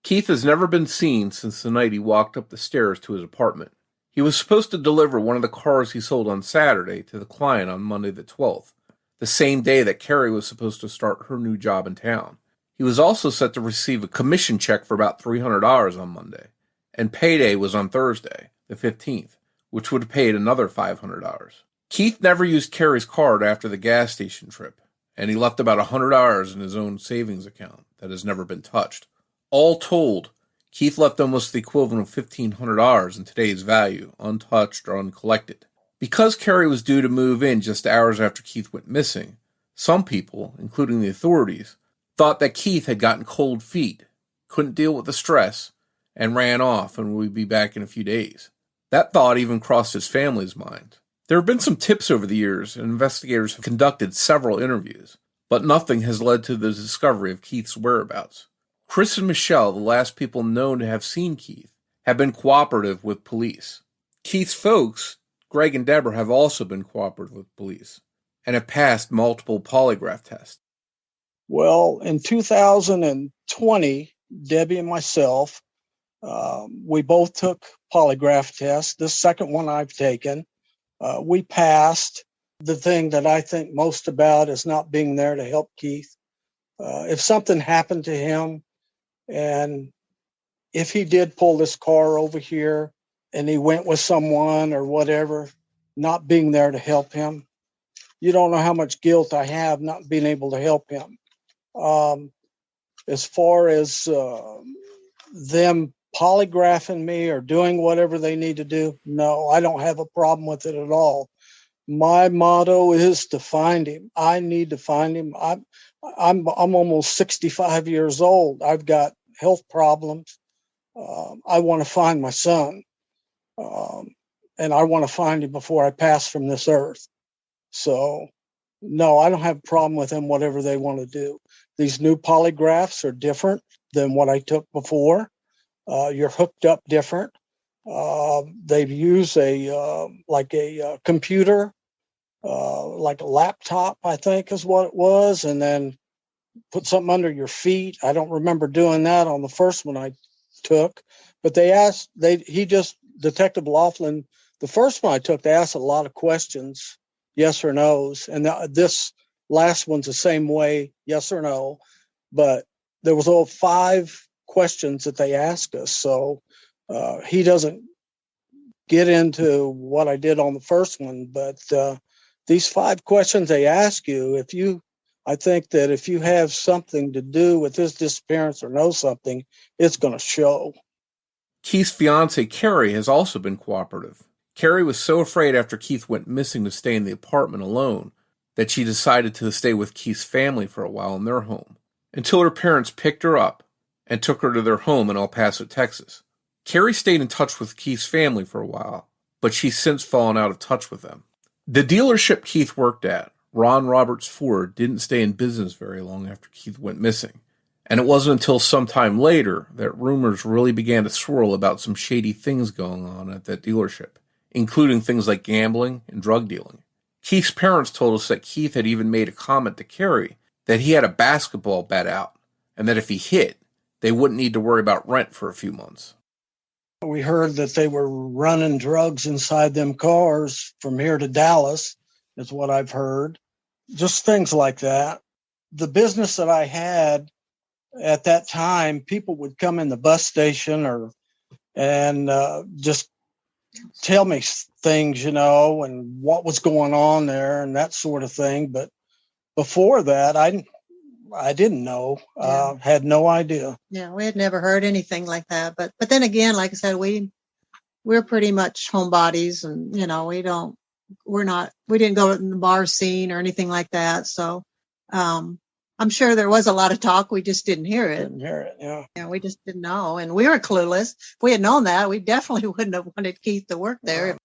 Keith has never been seen since the night he walked up the stairs to his apartment. He was supposed to deliver one of the cars he sold on Saturday to the client on Monday the 12th, the same day that Carrie was supposed to start her new job in town. He was also set to receive a commission check for about $300 on Monday, and payday was on Thursday, the 15th, which would have paid another $500. Keith never used Carrie's card after the gas station trip, and he left about $100 in his own savings account that has never been touched. All told, Keith left almost the equivalent of $1,500 in today's value, untouched or uncollected. Because Carrie was due to move in just hours after Keith went missing, some people, including the authorities, thought that Keith had gotten cold feet, couldn't deal with the stress, and ran off and would be back in a few days. That thought even crossed his family's mind. There have been some tips over the years, and investigators have conducted several interviews, but nothing has led to the discovery of Keith's whereabouts. Chris and Michelle, the last people known to have seen Keith, have been cooperative with police. Keith's folks, Gregg and Debra, have also been cooperative with police and have passed multiple polygraph tests. Well, in 2020, Debbie and myself, we both took polygraph tests. This second one I've taken, we passed. The thing that I think most about is not being there to help Keith. If something happened to him, and if he did pull this car over here and he went with someone or whatever, not being there to help him, you don't know how much guilt I have not being able to help him. As far as them polygraphing me or doing whatever they need to do, no, I don't have a problem with it at all. My motto is to find him. I need to find him. I'm almost 65 years old. I've got health problems. I want to find my son, and I want to find him before I pass from this earth. So, no, I don't have a problem with them, whatever they want to do. These new polygraphs are different than what I took before. You're hooked up different. They've used a computer, like a laptop, I think is what it was, and then put something under your feet. I don't remember doing that on the first one I took, but Detective Laughlin, the first one I took, they asked a lot of questions, yes or no's, and this last one's the same way, yes or no, but there was all 5 questions that they asked us, so he doesn't get into what I did on the first one, but these 5 questions they ask you, I think that if you have something to do with this disappearance or know something, it's going to show. Keith's fiancée, Carrie, has also been cooperative. Carrie was so afraid after Keith went missing to stay in the apartment alone that she decided to stay with Keith's family for a while in their home, until her parents picked her up and took her to their home in El Paso, Texas. Carrie stayed in touch with Keith's family for a while, but she's since fallen out of touch with them. The dealership Keith worked at, Ron Roberts Ford, didn't stay in business very long after Keith went missing, and it wasn't until some time later that rumors really began to swirl about some shady things going on at that dealership, including things like gambling and drug dealing. Keith's parents told us that Keith had even made a comment to Carrie that he had a basketball bet out, and that if he hit, they wouldn't need to worry about rent for a few months. We heard that they were running drugs inside them cars from here to Dallas, is what I've heard. Just things like that. The business that I had at that time, people would come in the bus station and just tell me things, and what was going on there and that sort of thing. But before that, I didn't know, had no idea. Yeah, we had never heard anything like that. But then again, like I said, we're pretty much homebodies, and we didn't go in the bar scene or anything like that. So I'm sure there was a lot of talk. We just didn't hear it. Yeah, we just didn't know. And we were clueless. If we had known that, we definitely wouldn't have wanted Keith to work there.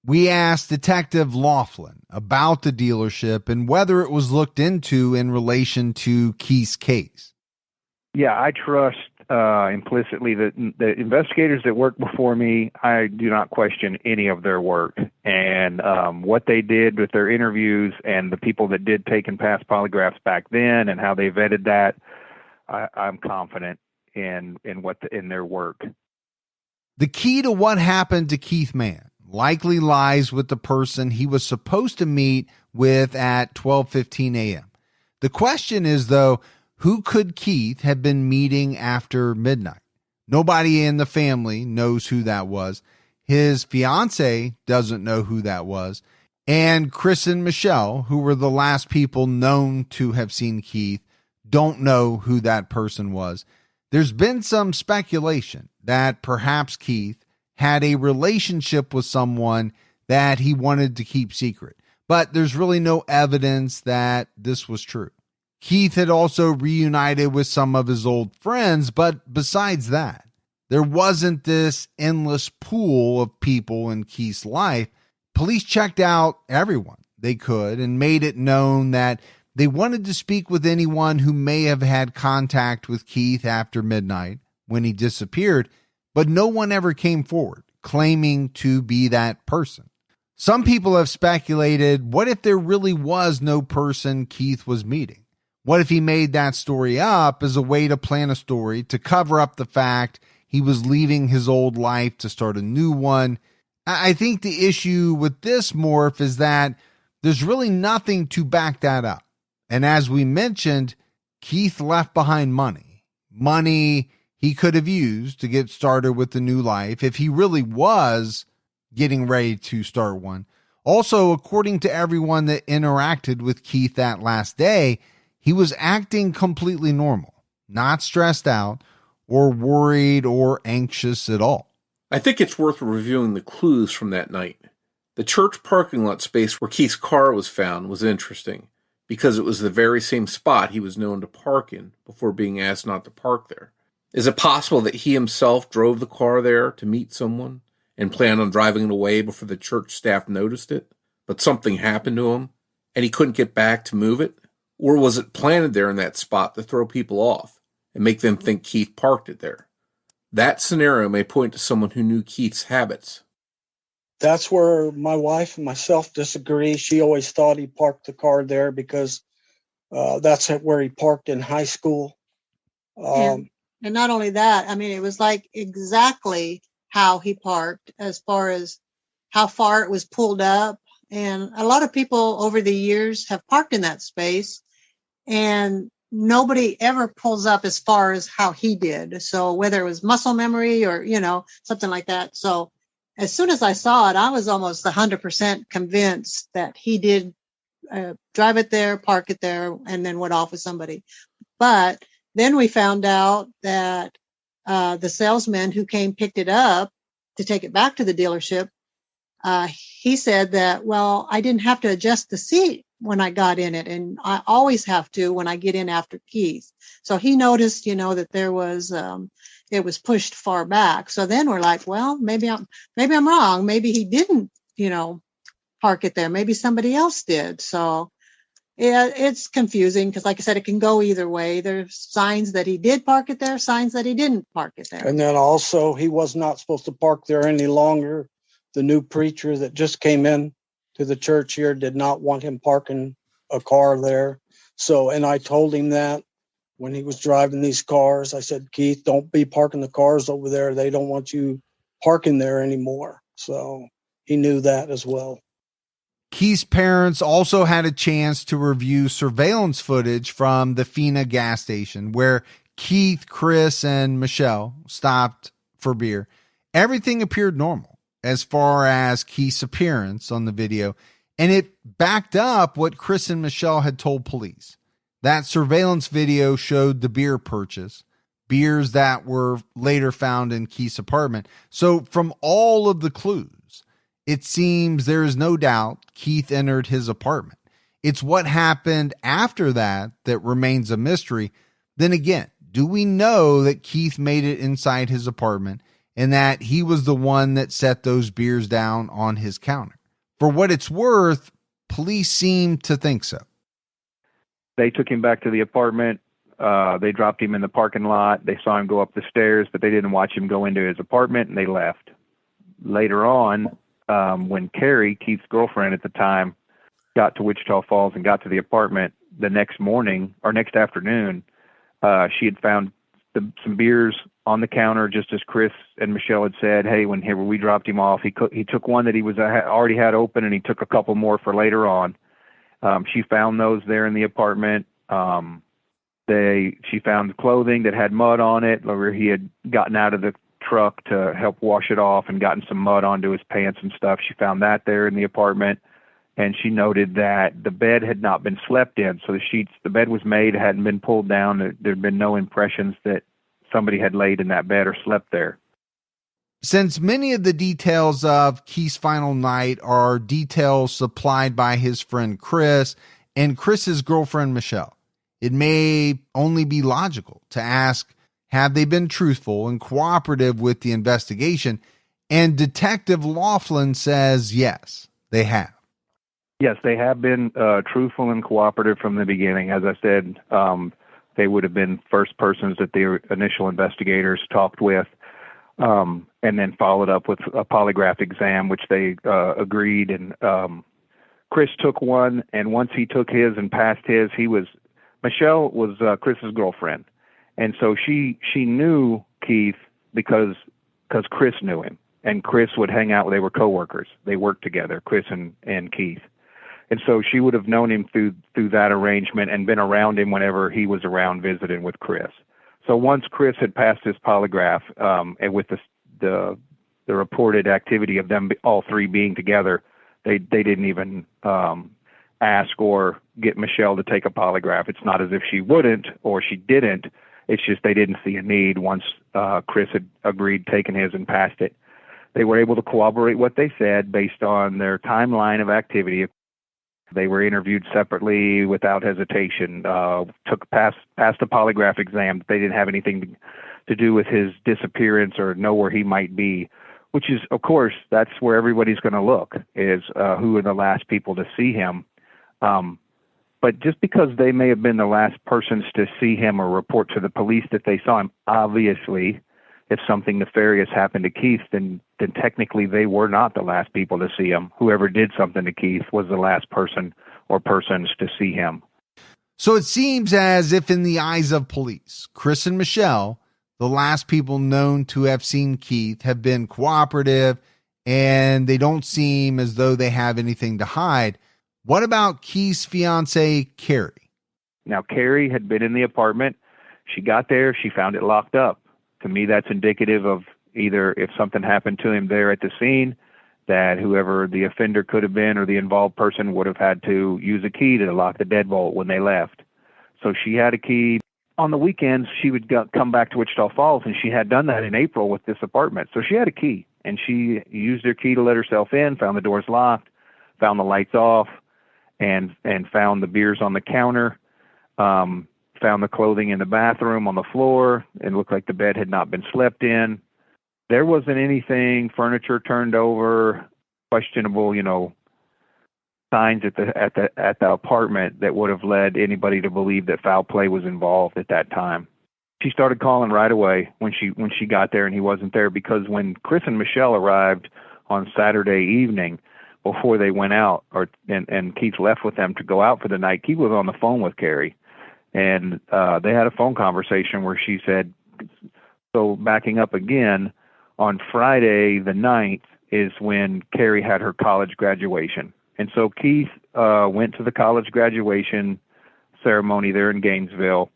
We asked Detective Laughlin about the dealership and whether it was looked into in relation to Keith's case. Yeah, I trust implicitly that the investigators that worked before me, I do not question any of their work. And what they did with their interviews and the people that did take and pass polygraphs back then and how they vetted that, I'm confident in their work. The key to what happened to Keith Mann likely lies with the person he was supposed to meet with at 12:15 a.m. The question is, though, who could Keith have been meeting after midnight? Nobody in the family knows who that was. His fiance doesn't know who that was. And Chris and Michelle, who were the last people known to have seen Keith, don't know who that person was. There's been some speculation that perhaps Keith had a relationship with someone that he wanted to keep secret, but there's really no evidence that this was true. Keith had also reunited with some of his old friends, but besides that, there wasn't this endless pool of people in Keith's life. Police checked out everyone they could and made it known that they wanted to speak with anyone who may have had contact with Keith after midnight when he disappeared, but no one ever came forward claiming to be that person. Some people have speculated, what if there really was no person Keith was meeting? What if he made that story up as a way to plan a story to cover up the fact he was leaving his old life to start a new one? I think the issue with this, Morf, is that there's really nothing to back that up. And as we mentioned, Keith left behind money. Money he could have used to get started with the new life if he really was getting ready to start one. Also, according to everyone that interacted with Keith that last day, he was acting completely normal, not stressed out or worried or anxious at all. I think it's worth reviewing the clues from that night. The church parking lot space where Keith's car was found was interesting because it was the very same spot he was known to park in before being asked not to park there. Is it possible that he himself drove the car there to meet someone and planned on driving it away before the church staff noticed it, but something happened to him and he couldn't get back to move it? Or was it planted there in that spot to throw people off and make them think Keith parked it there? That scenario may point to someone who knew Keith's habits. That's where my wife and myself disagree. She always thought he parked the car there because that's where he parked in high school. And not only that, I mean, it was like exactly how he parked as far as how far it was pulled up. And a lot of people over the years have parked in that space and nobody ever pulls up as far as how he did. So whether it was muscle memory or, something like that. So as soon as I saw it, I was almost 100% convinced that he did drive it there, park it there, and then went off with somebody. But then we found out that the salesman who came picked it up to take it back to the dealership he said that, well, I didn't have to adjust the seat when I got in it, and I always have to when I get in after Keith. So he noticed, that there was it was pushed far back. So then we're like, well, maybe I'm wrong. Maybe he didn't, park it there. Maybe somebody else did. So yeah, it's confusing because, like I said, it can go either way. There's signs that he did park it there, signs that he didn't park it there. And then also, he was not supposed to park there any longer. The new preacher that just came in to the church here did not want him parking a car there. So, and I told him that when he was driving these cars, I said, Keith, don't be parking the cars over there. They don't want you parking there anymore. So he knew that as well. Keith's parents also had a chance to review surveillance footage from the Fina gas station where Keith, Chris, and Michelle stopped for beer. Everything appeared normal as far as Keith's appearance on the video, and it backed up what Chris and Michelle had told police. That surveillance video showed the beer purchase, beers that were later found in Keith's apartment. So from all of the clues, it seems there is no doubt Keith entered his apartment. It's what happened after that that remains a mystery. Then again, do we know that Keith made it inside his apartment and that he was the one that set those beers down on his counter? For what it's worth, police seem to think so. They took him back to the apartment. They dropped him in the parking lot. They saw him go up the stairs, but they didn't watch him go into his apartment, and they left. Later on, when Carrie, Keith's girlfriend at the time, got to Wichita Falls and got to the apartment the next morning or next afternoon, she had found some beers on the counter, just as Chris and Michelle had said. Hey, when we dropped him off, he took one that he was already had open, and he took a couple more for later on. She found those there in the apartment. She found clothing that had mud on it, where he had gotten out of the truck to help wash it off and gotten some mud onto his pants and stuff. She found that there in the apartment, and she noted that the bed had not been slept in. So the bed was made, hadn't been pulled down. There'd been no impressions that somebody had laid in that bed or slept there. Since many of the details of Keith's final night are details supplied by his friend Chris and Chris's girlfriend Michelle, it may only be logical to ask, have they been truthful and cooperative with the investigation? And Detective Laughlin says, yes, they have. Yes, they have been truthful and cooperative from the beginning. As I said, they would have been first persons that the initial investigators talked with, and then followed up with a polygraph exam, which they agreed. And Chris took one, and once he took his and passed his, Michelle was Chris's girlfriend. And so she knew Keith because Chris knew him, and Chris would hang out. They were coworkers. They worked together, Chris and Keith. And so she would have known him through that arrangement and been around him whenever he was around visiting with Chris. So once Chris had passed his polygraph, and with the reported activity of them all three being together, they didn't even ask or get Michelle to take a polygraph. It's not as if she wouldn't or she didn't. It's just they didn't see a need once Chris had agreed, taken his, and passed it. They were able to corroborate what they said based on their timeline of activity. They were interviewed separately without hesitation, passed a polygraph exam. They didn't have anything to do with his disappearance or know where he might be, which is, of course, that's where everybody's going to look, is who are the last people to see him. But just because they may have been the last persons to see him or report to the police that they saw him, obviously, if something nefarious happened to Keith, then technically they were not the last people to see him. Whoever did something to Keith was the last person or persons to see him. So it seems as if in the eyes of police, Chris and Michelle, the last people known to have seen Keith, have been cooperative, and they don't seem as though they have anything to hide. What about Keith's fiancée, Carrie? Now, Carrie had been in the apartment. She got there. She found it locked up. To me, that's indicative of either if something happened to him there at the scene, that whoever the offender could have been or the involved person would have had to use a key to lock the deadbolt when they left. So she had a key. On the weekends, she would come back to Wichita Falls, and she had done that in April with this apartment. So she had a key, and she used her key to let herself in, found the doors locked, found the lights off, and found the beers on the counter, found the clothing in the bathroom on the floor. It looked like the bed had not been slept in. There wasn't anything, furniture turned over, questionable, signs at the apartment that would have led anybody to believe that foul play was involved at that time. She started calling right away when she got there and he wasn't there, because when Chris and Michelle arrived on Saturday evening before they went out, and Keith left with them to go out for the night, Keith was on the phone with Carrie, and they had a phone conversation where she said, so backing up again, on Friday the 9th is when Carrie had her college graduation. And so Keith went to the college graduation ceremony there in Gainesville,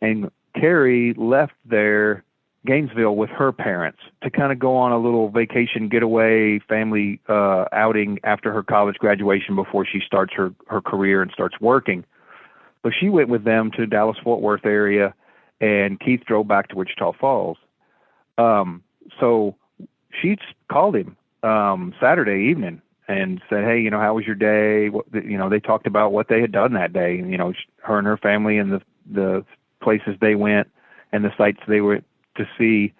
and Carrie left there, Gainesville, with her parents to kind of go on a little vacation getaway, family outing after her college graduation before she starts her career and starts working. So she went with them to Dallas-Fort Worth area, and Keith drove back to Wichita Falls. So she called him Saturday evening and said, hey, how was your day? They talked about what they had done that day, her and her family and the places they went and the sites they were to see.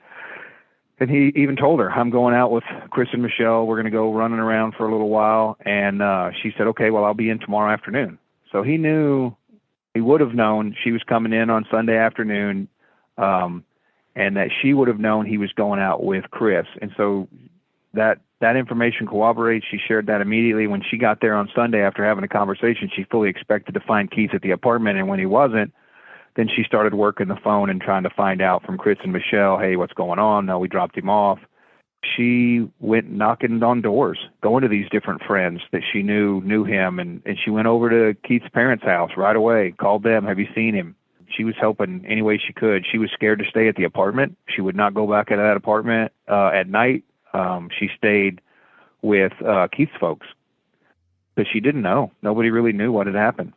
And he even told her, I'm going out with Chris and Michelle. We're going to go running around for a little while. And she said, okay, well, I'll be in tomorrow afternoon. So he would have known she was coming in on Sunday afternoon, and that she would have known he was going out with Chris. And so that information corroborates. She shared that immediately. When she got there on Sunday after having a conversation, she fully expected to find Keith at the apartment. And when he wasn't, then she started working the phone and trying to find out from Chris and Michelle, hey, what's going on? No, we dropped him off. She went knocking on doors, going to these different friends that she knew him. And she went over to Keith's parents' house right away, called them, have you seen him? She was helping any way she could. She was scared to stay at the apartment. She would not go back into that apartment at night. She stayed with Keith's folks, but she didn't know. Nobody really knew what had happened.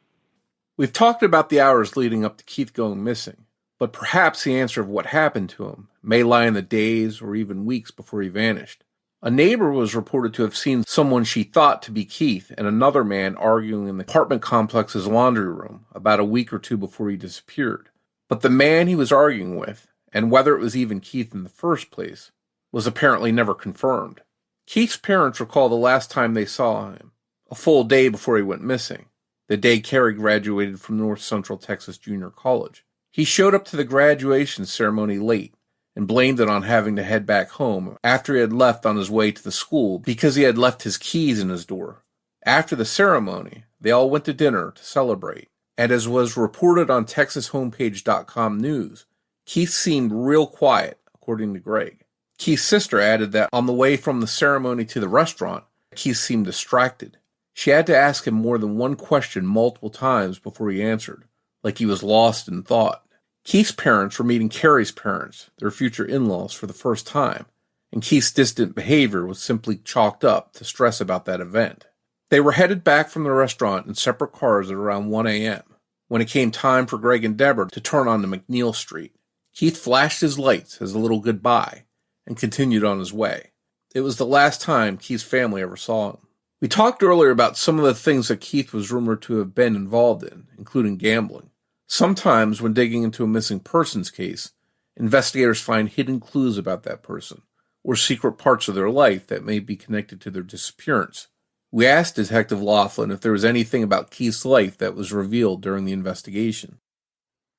We've talked about the hours leading up to Keith going missing, but perhaps the answer of what happened to him may lie in the days or even weeks before he vanished. A neighbor was reported to have seen someone she thought to be Keith and another man arguing in the apartment complex's laundry room about a week or two before he disappeared. But the man he was arguing with, and whether it was even Keith in the first place, was apparently never confirmed. Keith's parents recall the last time they saw him, a full day before he went missing, the day Carrie graduated from North Central Texas Junior College. He showed up to the graduation ceremony late and blamed it on having to head back home after he had left on his way to the school because he had left his keys in his door. After the ceremony, they all went to dinner to celebrate, and as was reported on TexasHomepage.com news, Keith seemed real quiet, according to Gregg. Keith's sister added that on the way from the ceremony to the restaurant, Keith seemed distracted. She had to ask him more than one question multiple times before he answered, like he was lost in thought. Keith's parents were meeting Carrie's parents, their future in-laws, for the first time, and Keith's distant behavior was simply chalked up to stress about that event. They were headed back from the restaurant in separate cars at around 1 a.m. when it came time for Gregg and Debra to turn onto McNeil Street. Keith flashed his lights as a little goodbye and continued on his way. It was the last time Keith's family ever saw him. We talked earlier about some of the things that Keith was rumored to have been involved in, including gambling. Sometimes when digging into a missing persons case, investigators find hidden clues about that person, or secret parts of their life that may be connected to their disappearance. We asked Detective Laughlin if there was anything about Keith's life that was revealed during the investigation.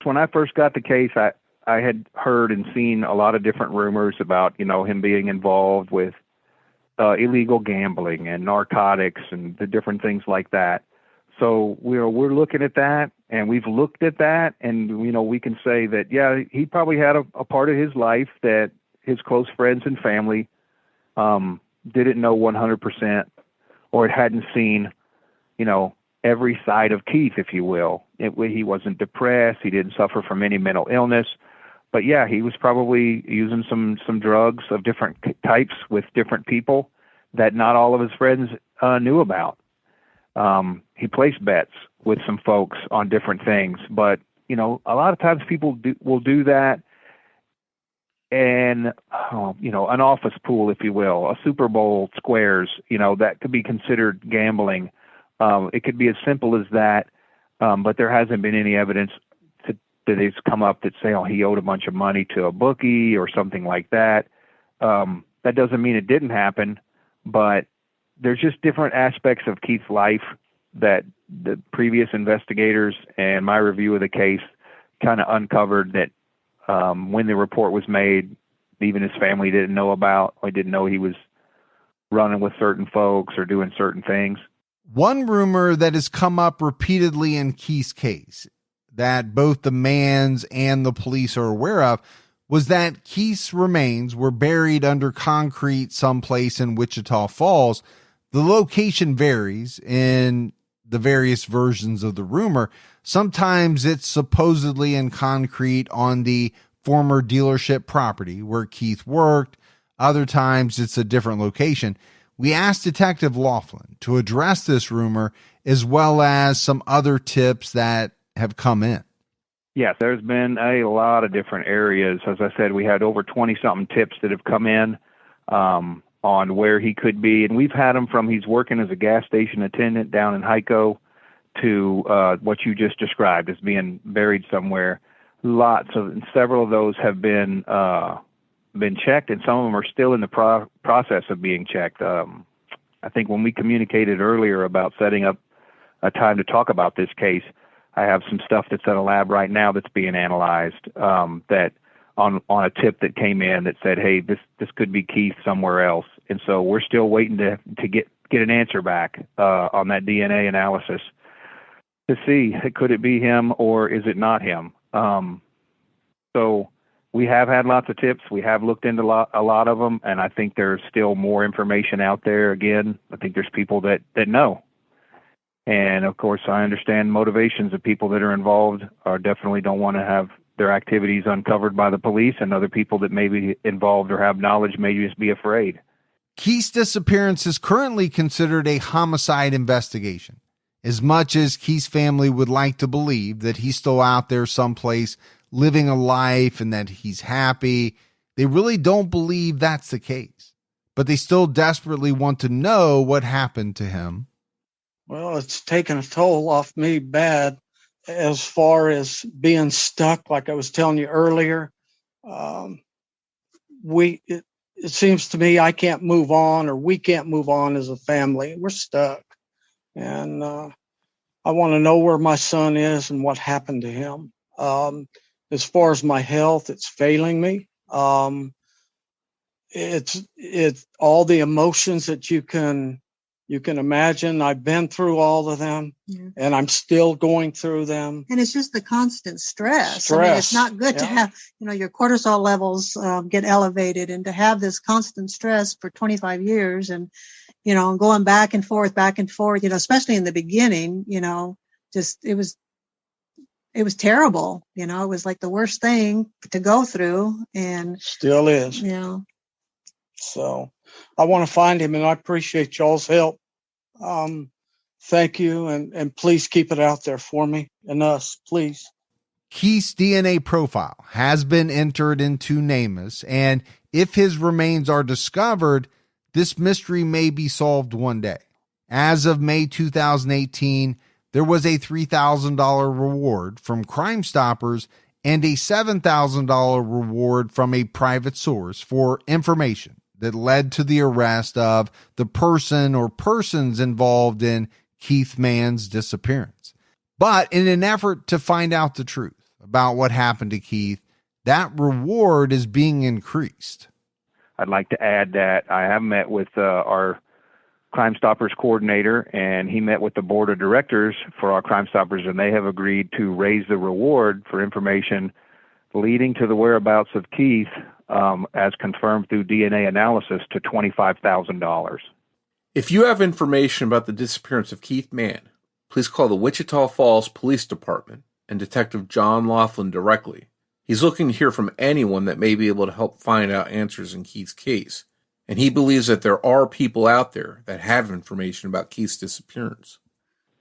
When I first got the case, I had heard and seen a lot of different rumors about, him being involved with illegal gambling and narcotics and the different things like that. So we're looking at that, and we've looked at that, and we can say that he probably had a part of his life that his close friends and family didn't know 100%, or it hadn't seen every side of Keith, if you will. He wasn't depressed, he didn't suffer from any mental illness, but he was probably using some drugs of different types with different people that not all of his friends knew about. He placed bets with some folks on different things, but a lot of times people will do that and an office pool, if you will, a Super Bowl squares, that could be considered gambling. It could be as simple as that, but there hasn't been any evidence that has come up that say, he owed a bunch of money to a bookie or something like that. That doesn't mean it didn't happen, but there's just different aspects of Keith's life that the previous investigators and my review of the case kind of uncovered that when the report was made, even his family didn't know about, or didn't know he was running with certain folks or doing certain things. One rumor that has come up repeatedly in Keith's case that both the Manns and the police are aware of was that Keith's remains were buried under concrete someplace in Wichita Falls. The location varies in the various versions of the rumor. Sometimes it's supposedly in concrete on the former dealership property where Keith worked. Other times it's a different location. We asked Detective Laughlin to address this rumor as well as some other tips that have come in. Yes, there's been a lot of different areas. As I said, we had over 20-something tips that have come in on where he could be. And we've had him from he's working as a gas station attendant down in Hico to what you just described as being buried somewhere. Several of those have been checked, and some of them are still in the process of being checked. I think when we communicated earlier about setting up a time to talk about this case, I have some stuff that's in a lab right now that's being analyzed that on a tip that came in that said, hey, this could be Keith somewhere else. And so we're still waiting to get an answer back on that DNA analysis to see, could it be him or is it not him? So we have had lots of tips. We have looked into a lot of them, and I think there's still more information out there. Again, I think there's people that know. And, of course, I understand motivations of people that are involved or definitely don't want to have their activities uncovered by the police, and other people that may be involved or have knowledge may just be afraid. Keith's disappearance is currently considered a homicide investigation. As much as Keith's family would like to believe that he's still out there someplace living a life and that he's happy, they really don't believe that's the case. But they still desperately want to know what happened to him. Well, it's taken a toll off me bad as far as being stuck, like I was telling you earlier. It seems to me I can't move on, or we can't move on as a family. We're stuck. And I want to know where my son is and what happened to him. As far as my health, it's failing me. It's all the emotions that you can imagine. I've been through all of them, and I'm still going through them. And it's just the constant stress. I mean, it's not good to have, your cortisol levels get elevated, and to have this constant stress for 25 years and, going back and forth, especially in the beginning, it was terrible. It was like the worst thing to go through, and still is. So I want to find him, and I appreciate y'all's help. Thank you, and please keep it out there for me and us, please. Keith's DNA profile has been entered into NamUs, and if his remains are discovered, this mystery may be solved one day. As of May 2018, there was a $3,000 reward from Crime Stoppers and a $7,000 reward from a private source for information that led to the arrest of the person or persons involved in Keith Mann's disappearance. But in an effort to find out the truth about what happened to Keith, that reward is being increased. I'd like to add that I have met with our Crime Stoppers coordinator, and he met with the board of directors for our Crime Stoppers, and they have agreed to raise the reward for information leading to the whereabouts of Keith, as confirmed through DNA analysis, to $25,000. If you have information about the disappearance of Keith Mann, please call the Wichita Falls Police Department and Detective John Laughlin directly. He's looking to hear from anyone that may be able to help find out answers in Keith's case, and he believes that there are people out there that have information about Keith's disappearance.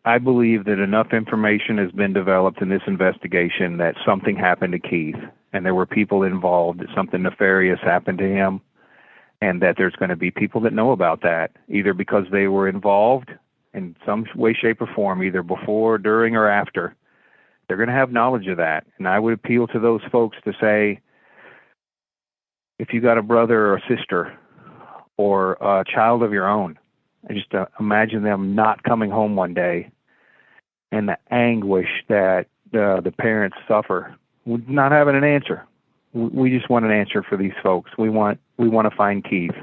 I believe that enough information has been developed in this investigation that something happened to Keith, and there were people involved, that something nefarious happened to him, and that there's going to be people that know about that, either because they were involved in some way, shape, or form, either before, during, or after. They're going to have knowledge of that. And I would appeal to those folks to say, if you got a brother or a sister or a child of your own, just imagine them not coming home one day and the anguish that the parents suffer with not having an answer. We just want an answer for these folks. We want to find Keith,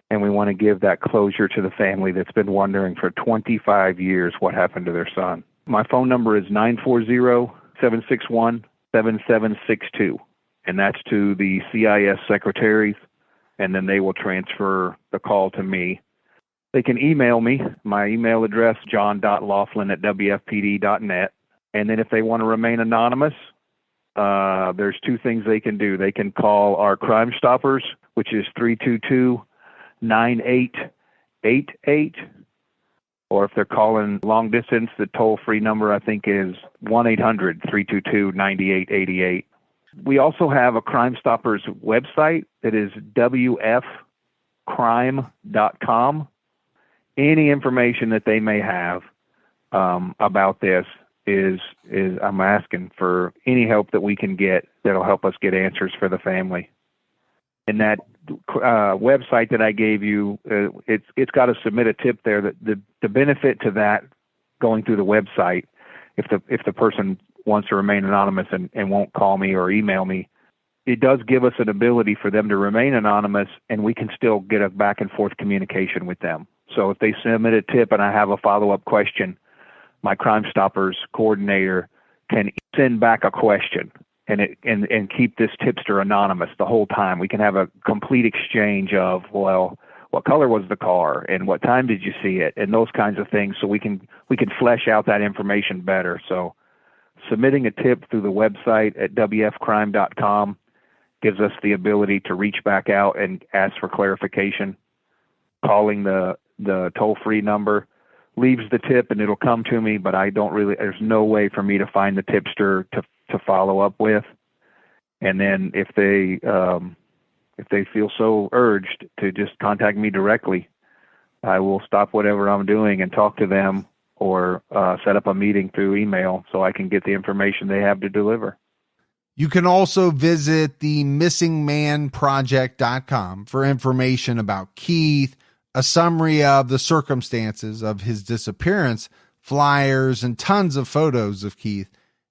and we want to give that closure to the family that's been wondering for 25 years what happened to their son. My phone number is 940-761-7762, and that's to the CIS secretaries, and then they will transfer the call to me. They can email me. My email address, john.laughlin@wfpd.net. And then if they want to remain anonymous, there's two things they can do. They can call our Crime Stoppers, which is 322-9888. Or if they're calling long distance, the toll-free number, I think, is 1-800-322-9888. We also have a Crime Stoppers website that is wfcrime.com. Any information that they may have about this is I'm asking for any help that we can get that'll help us get answers for the family. And that website that I gave you, it's got to submit a tip there. That the benefit to that going through the website, if the person wants to remain anonymous and won't call me or email me, it does give us an ability for them to remain anonymous, and we can still get a back and forth communication with them. So if they submit a tip and I have a follow-up question, my Crime Stoppers coordinator can send back a question and keep this tipster anonymous the whole time. We can have a complete exchange of, well, what color was the car and what time did you see it, and those kinds of things, so we can flesh out that information better. So submitting a tip through the website at wfcrime.com gives us the ability to reach back out and ask for clarification. Calling the toll-free number leaves the tip and it'll come to me, but there's no way for me to find the tipster to follow up with. And then if they feel so urged to just contact me directly, I will stop whatever I'm doing and talk to them, or set up a meeting through email so I can get the information they have to deliver. You can also visit the missingmanproject.com for information about Keith, a summary of the circumstances of his disappearance, flyers, and tons of photos of Keith.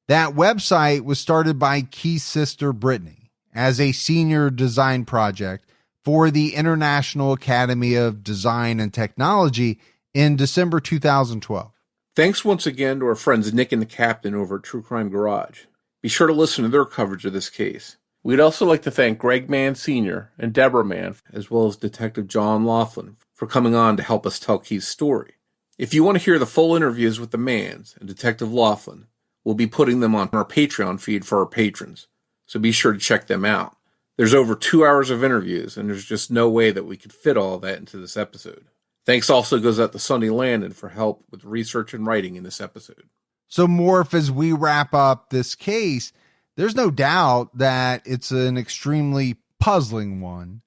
That website was started by Keith's sister, Brittany, as a senior design project for the International Academy of Design and Technology in December 2012. Thanks once again to our friends Nick and the Captain over at True Crime Garage. Be sure to listen to their coverage of this case. We'd also like to thank Gregg Mann Sr. and Debra Mann, as well as Detective John Laughlin, for coming on to help us tell Keith's story. If you want to hear the full interviews with the Manns and Detective Laughlin, we'll be putting them on our Patreon feed for our patrons, so be sure to check them out. There's over 2 hours of interviews, and there's just no way that we could fit all that into this episode. Thanks also goes out to Sonny Landon for help with research and writing in this episode. So, Morf, as we wrap up this case, there's no doubt that it's an extremely puzzling one.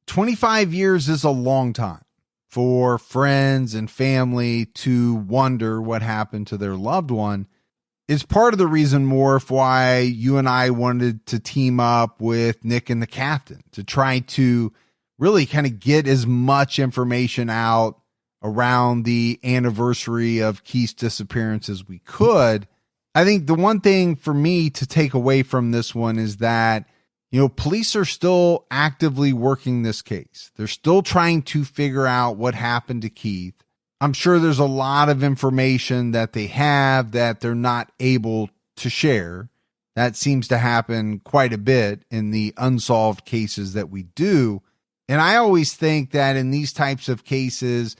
25 years is a long time for friends and family to wonder what happened to their loved one. It's part of the reason, Morf, why you and I wanted to team up with Nick and the Captain to try to really kind of get as much information out around the anniversary of Keith's disappearance as we could. I think the one thing for me to take away from this one is that, police are still actively working this case. They're still trying to figure out what happened to Keith. I'm sure there's a lot of information that they have that they're not able to share. That seems to happen quite a bit in the unsolved cases that we do. And I always think that in these types of cases,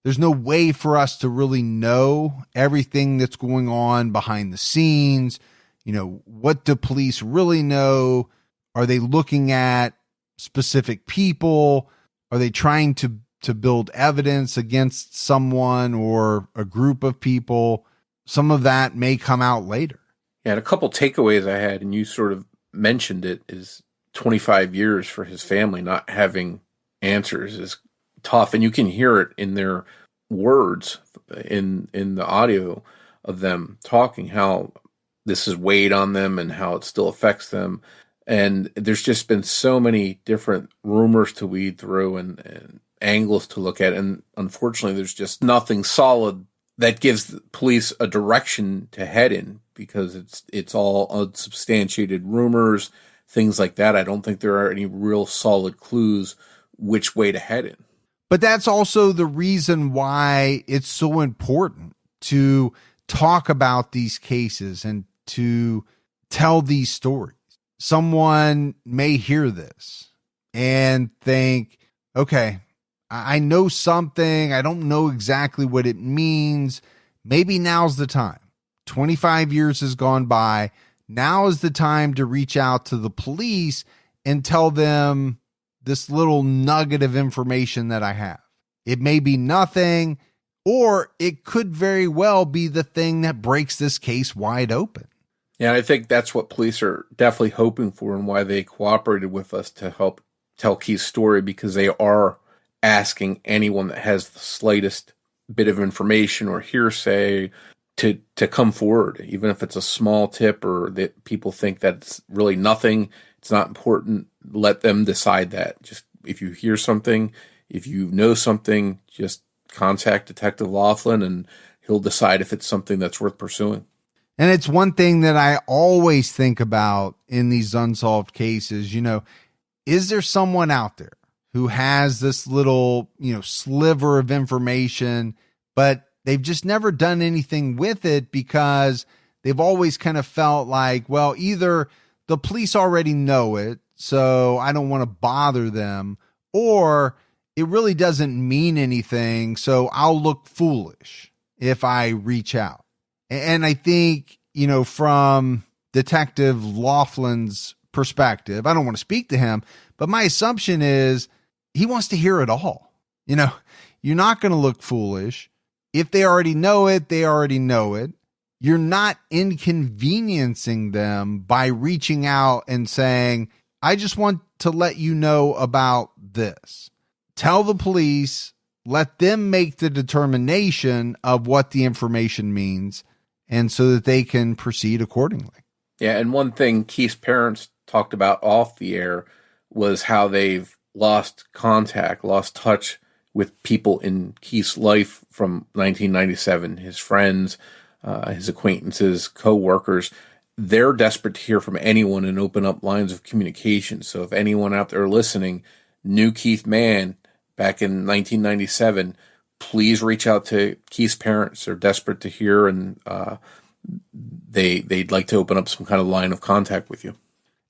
there's no way for us to really know everything that's going on behind the scenes. What do police really know? Are they looking at specific people? Are they trying to build evidence against someone or a group of people? Some of that may come out later. Yeah, and a couple takeaways I had, and you sort of mentioned it, is 25 years for his family not having answers is tough. And you can hear it in their words, in the audio of them talking, how this has weighed on them and how it still affects them. And there's just been so many different rumors to weed through and angles to look at. And unfortunately, there's just nothing solid that gives the police a direction to head in, because it's all unsubstantiated rumors, things like that. I don't think there are any real solid clues which way to head in. But that's also the reason why it's so important to talk about these cases and to tell these stories. Someone may hear this and think, okay, I know something. I don't know exactly what it means. Maybe now's the time. 25 years has gone by. Now is the time to reach out to the police and tell them this little nugget of information that I have. It may be nothing, or it could very well be the thing that breaks this case wide open. Yeah, I think that's what police are definitely hoping for, and why they cooperated with us to help tell Keith's story, because they are asking anyone that has the slightest bit of information or hearsay to come forward, even if it's a small tip or that people think that it's really nothing, it's not important. Let them decide that. Just if you hear something, if you know something, just contact Detective Laughlin and he'll decide if it's something that's worth pursuing. And it's one thing that I always think about in these unsolved cases, is there someone out there who has this little, sliver of information, but they've just never done anything with it because they've always kind of felt like, well, either the police already know it, so I don't want to bother them, or it really doesn't mean anything, so I'll look foolish if I reach out. And I think, from Detective Laughlin's perspective, I don't want to speak to him, but my assumption is he wants to hear it all. You're not going to look foolish. If they already know it, they already know it. You're not inconveniencing them by reaching out and saying, I just want to let you know about this. Tell the police, let them make the determination of what the information means, and so that they can proceed accordingly. Yeah, and one thing Keith's parents talked about off the air was how they've lost contact, lost touch with people in Keith's life from 1997, his friends, his acquaintances, co-workers. They're desperate to hear from anyone and open up lines of communication. So if anyone out there listening knew Keith Mann back in 1997, please reach out to Keith's parents. They're desperate to hear, and they'd like to open up some kind of line of contact with you.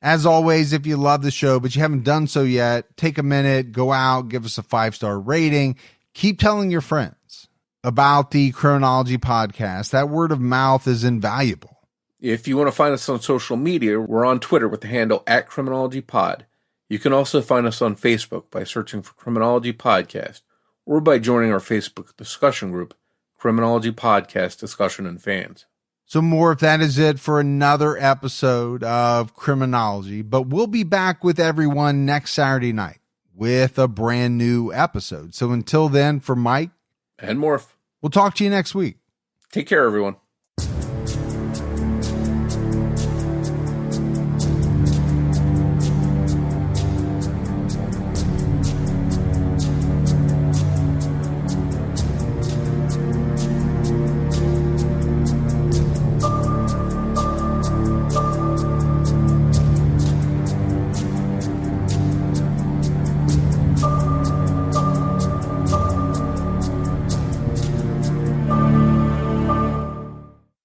As always, if you love the show, but you haven't done so yet, take a minute, go out, give us a 5-star rating. Keep telling your friends about the Criminology podcast. That word of mouth is invaluable. If you want to find us on social media, we're on Twitter with the handle @CriminologyPod. You can also find us on Facebook by searching for Criminology Podcast, or by joining our Facebook discussion group, Criminology Podcast Discussion and Fans. So Morf, that is it for another episode of Criminology, but we'll be back with everyone next Saturday night with a brand new episode. So until then, for Mike and Morf, we'll talk to you next week. Take care, everyone.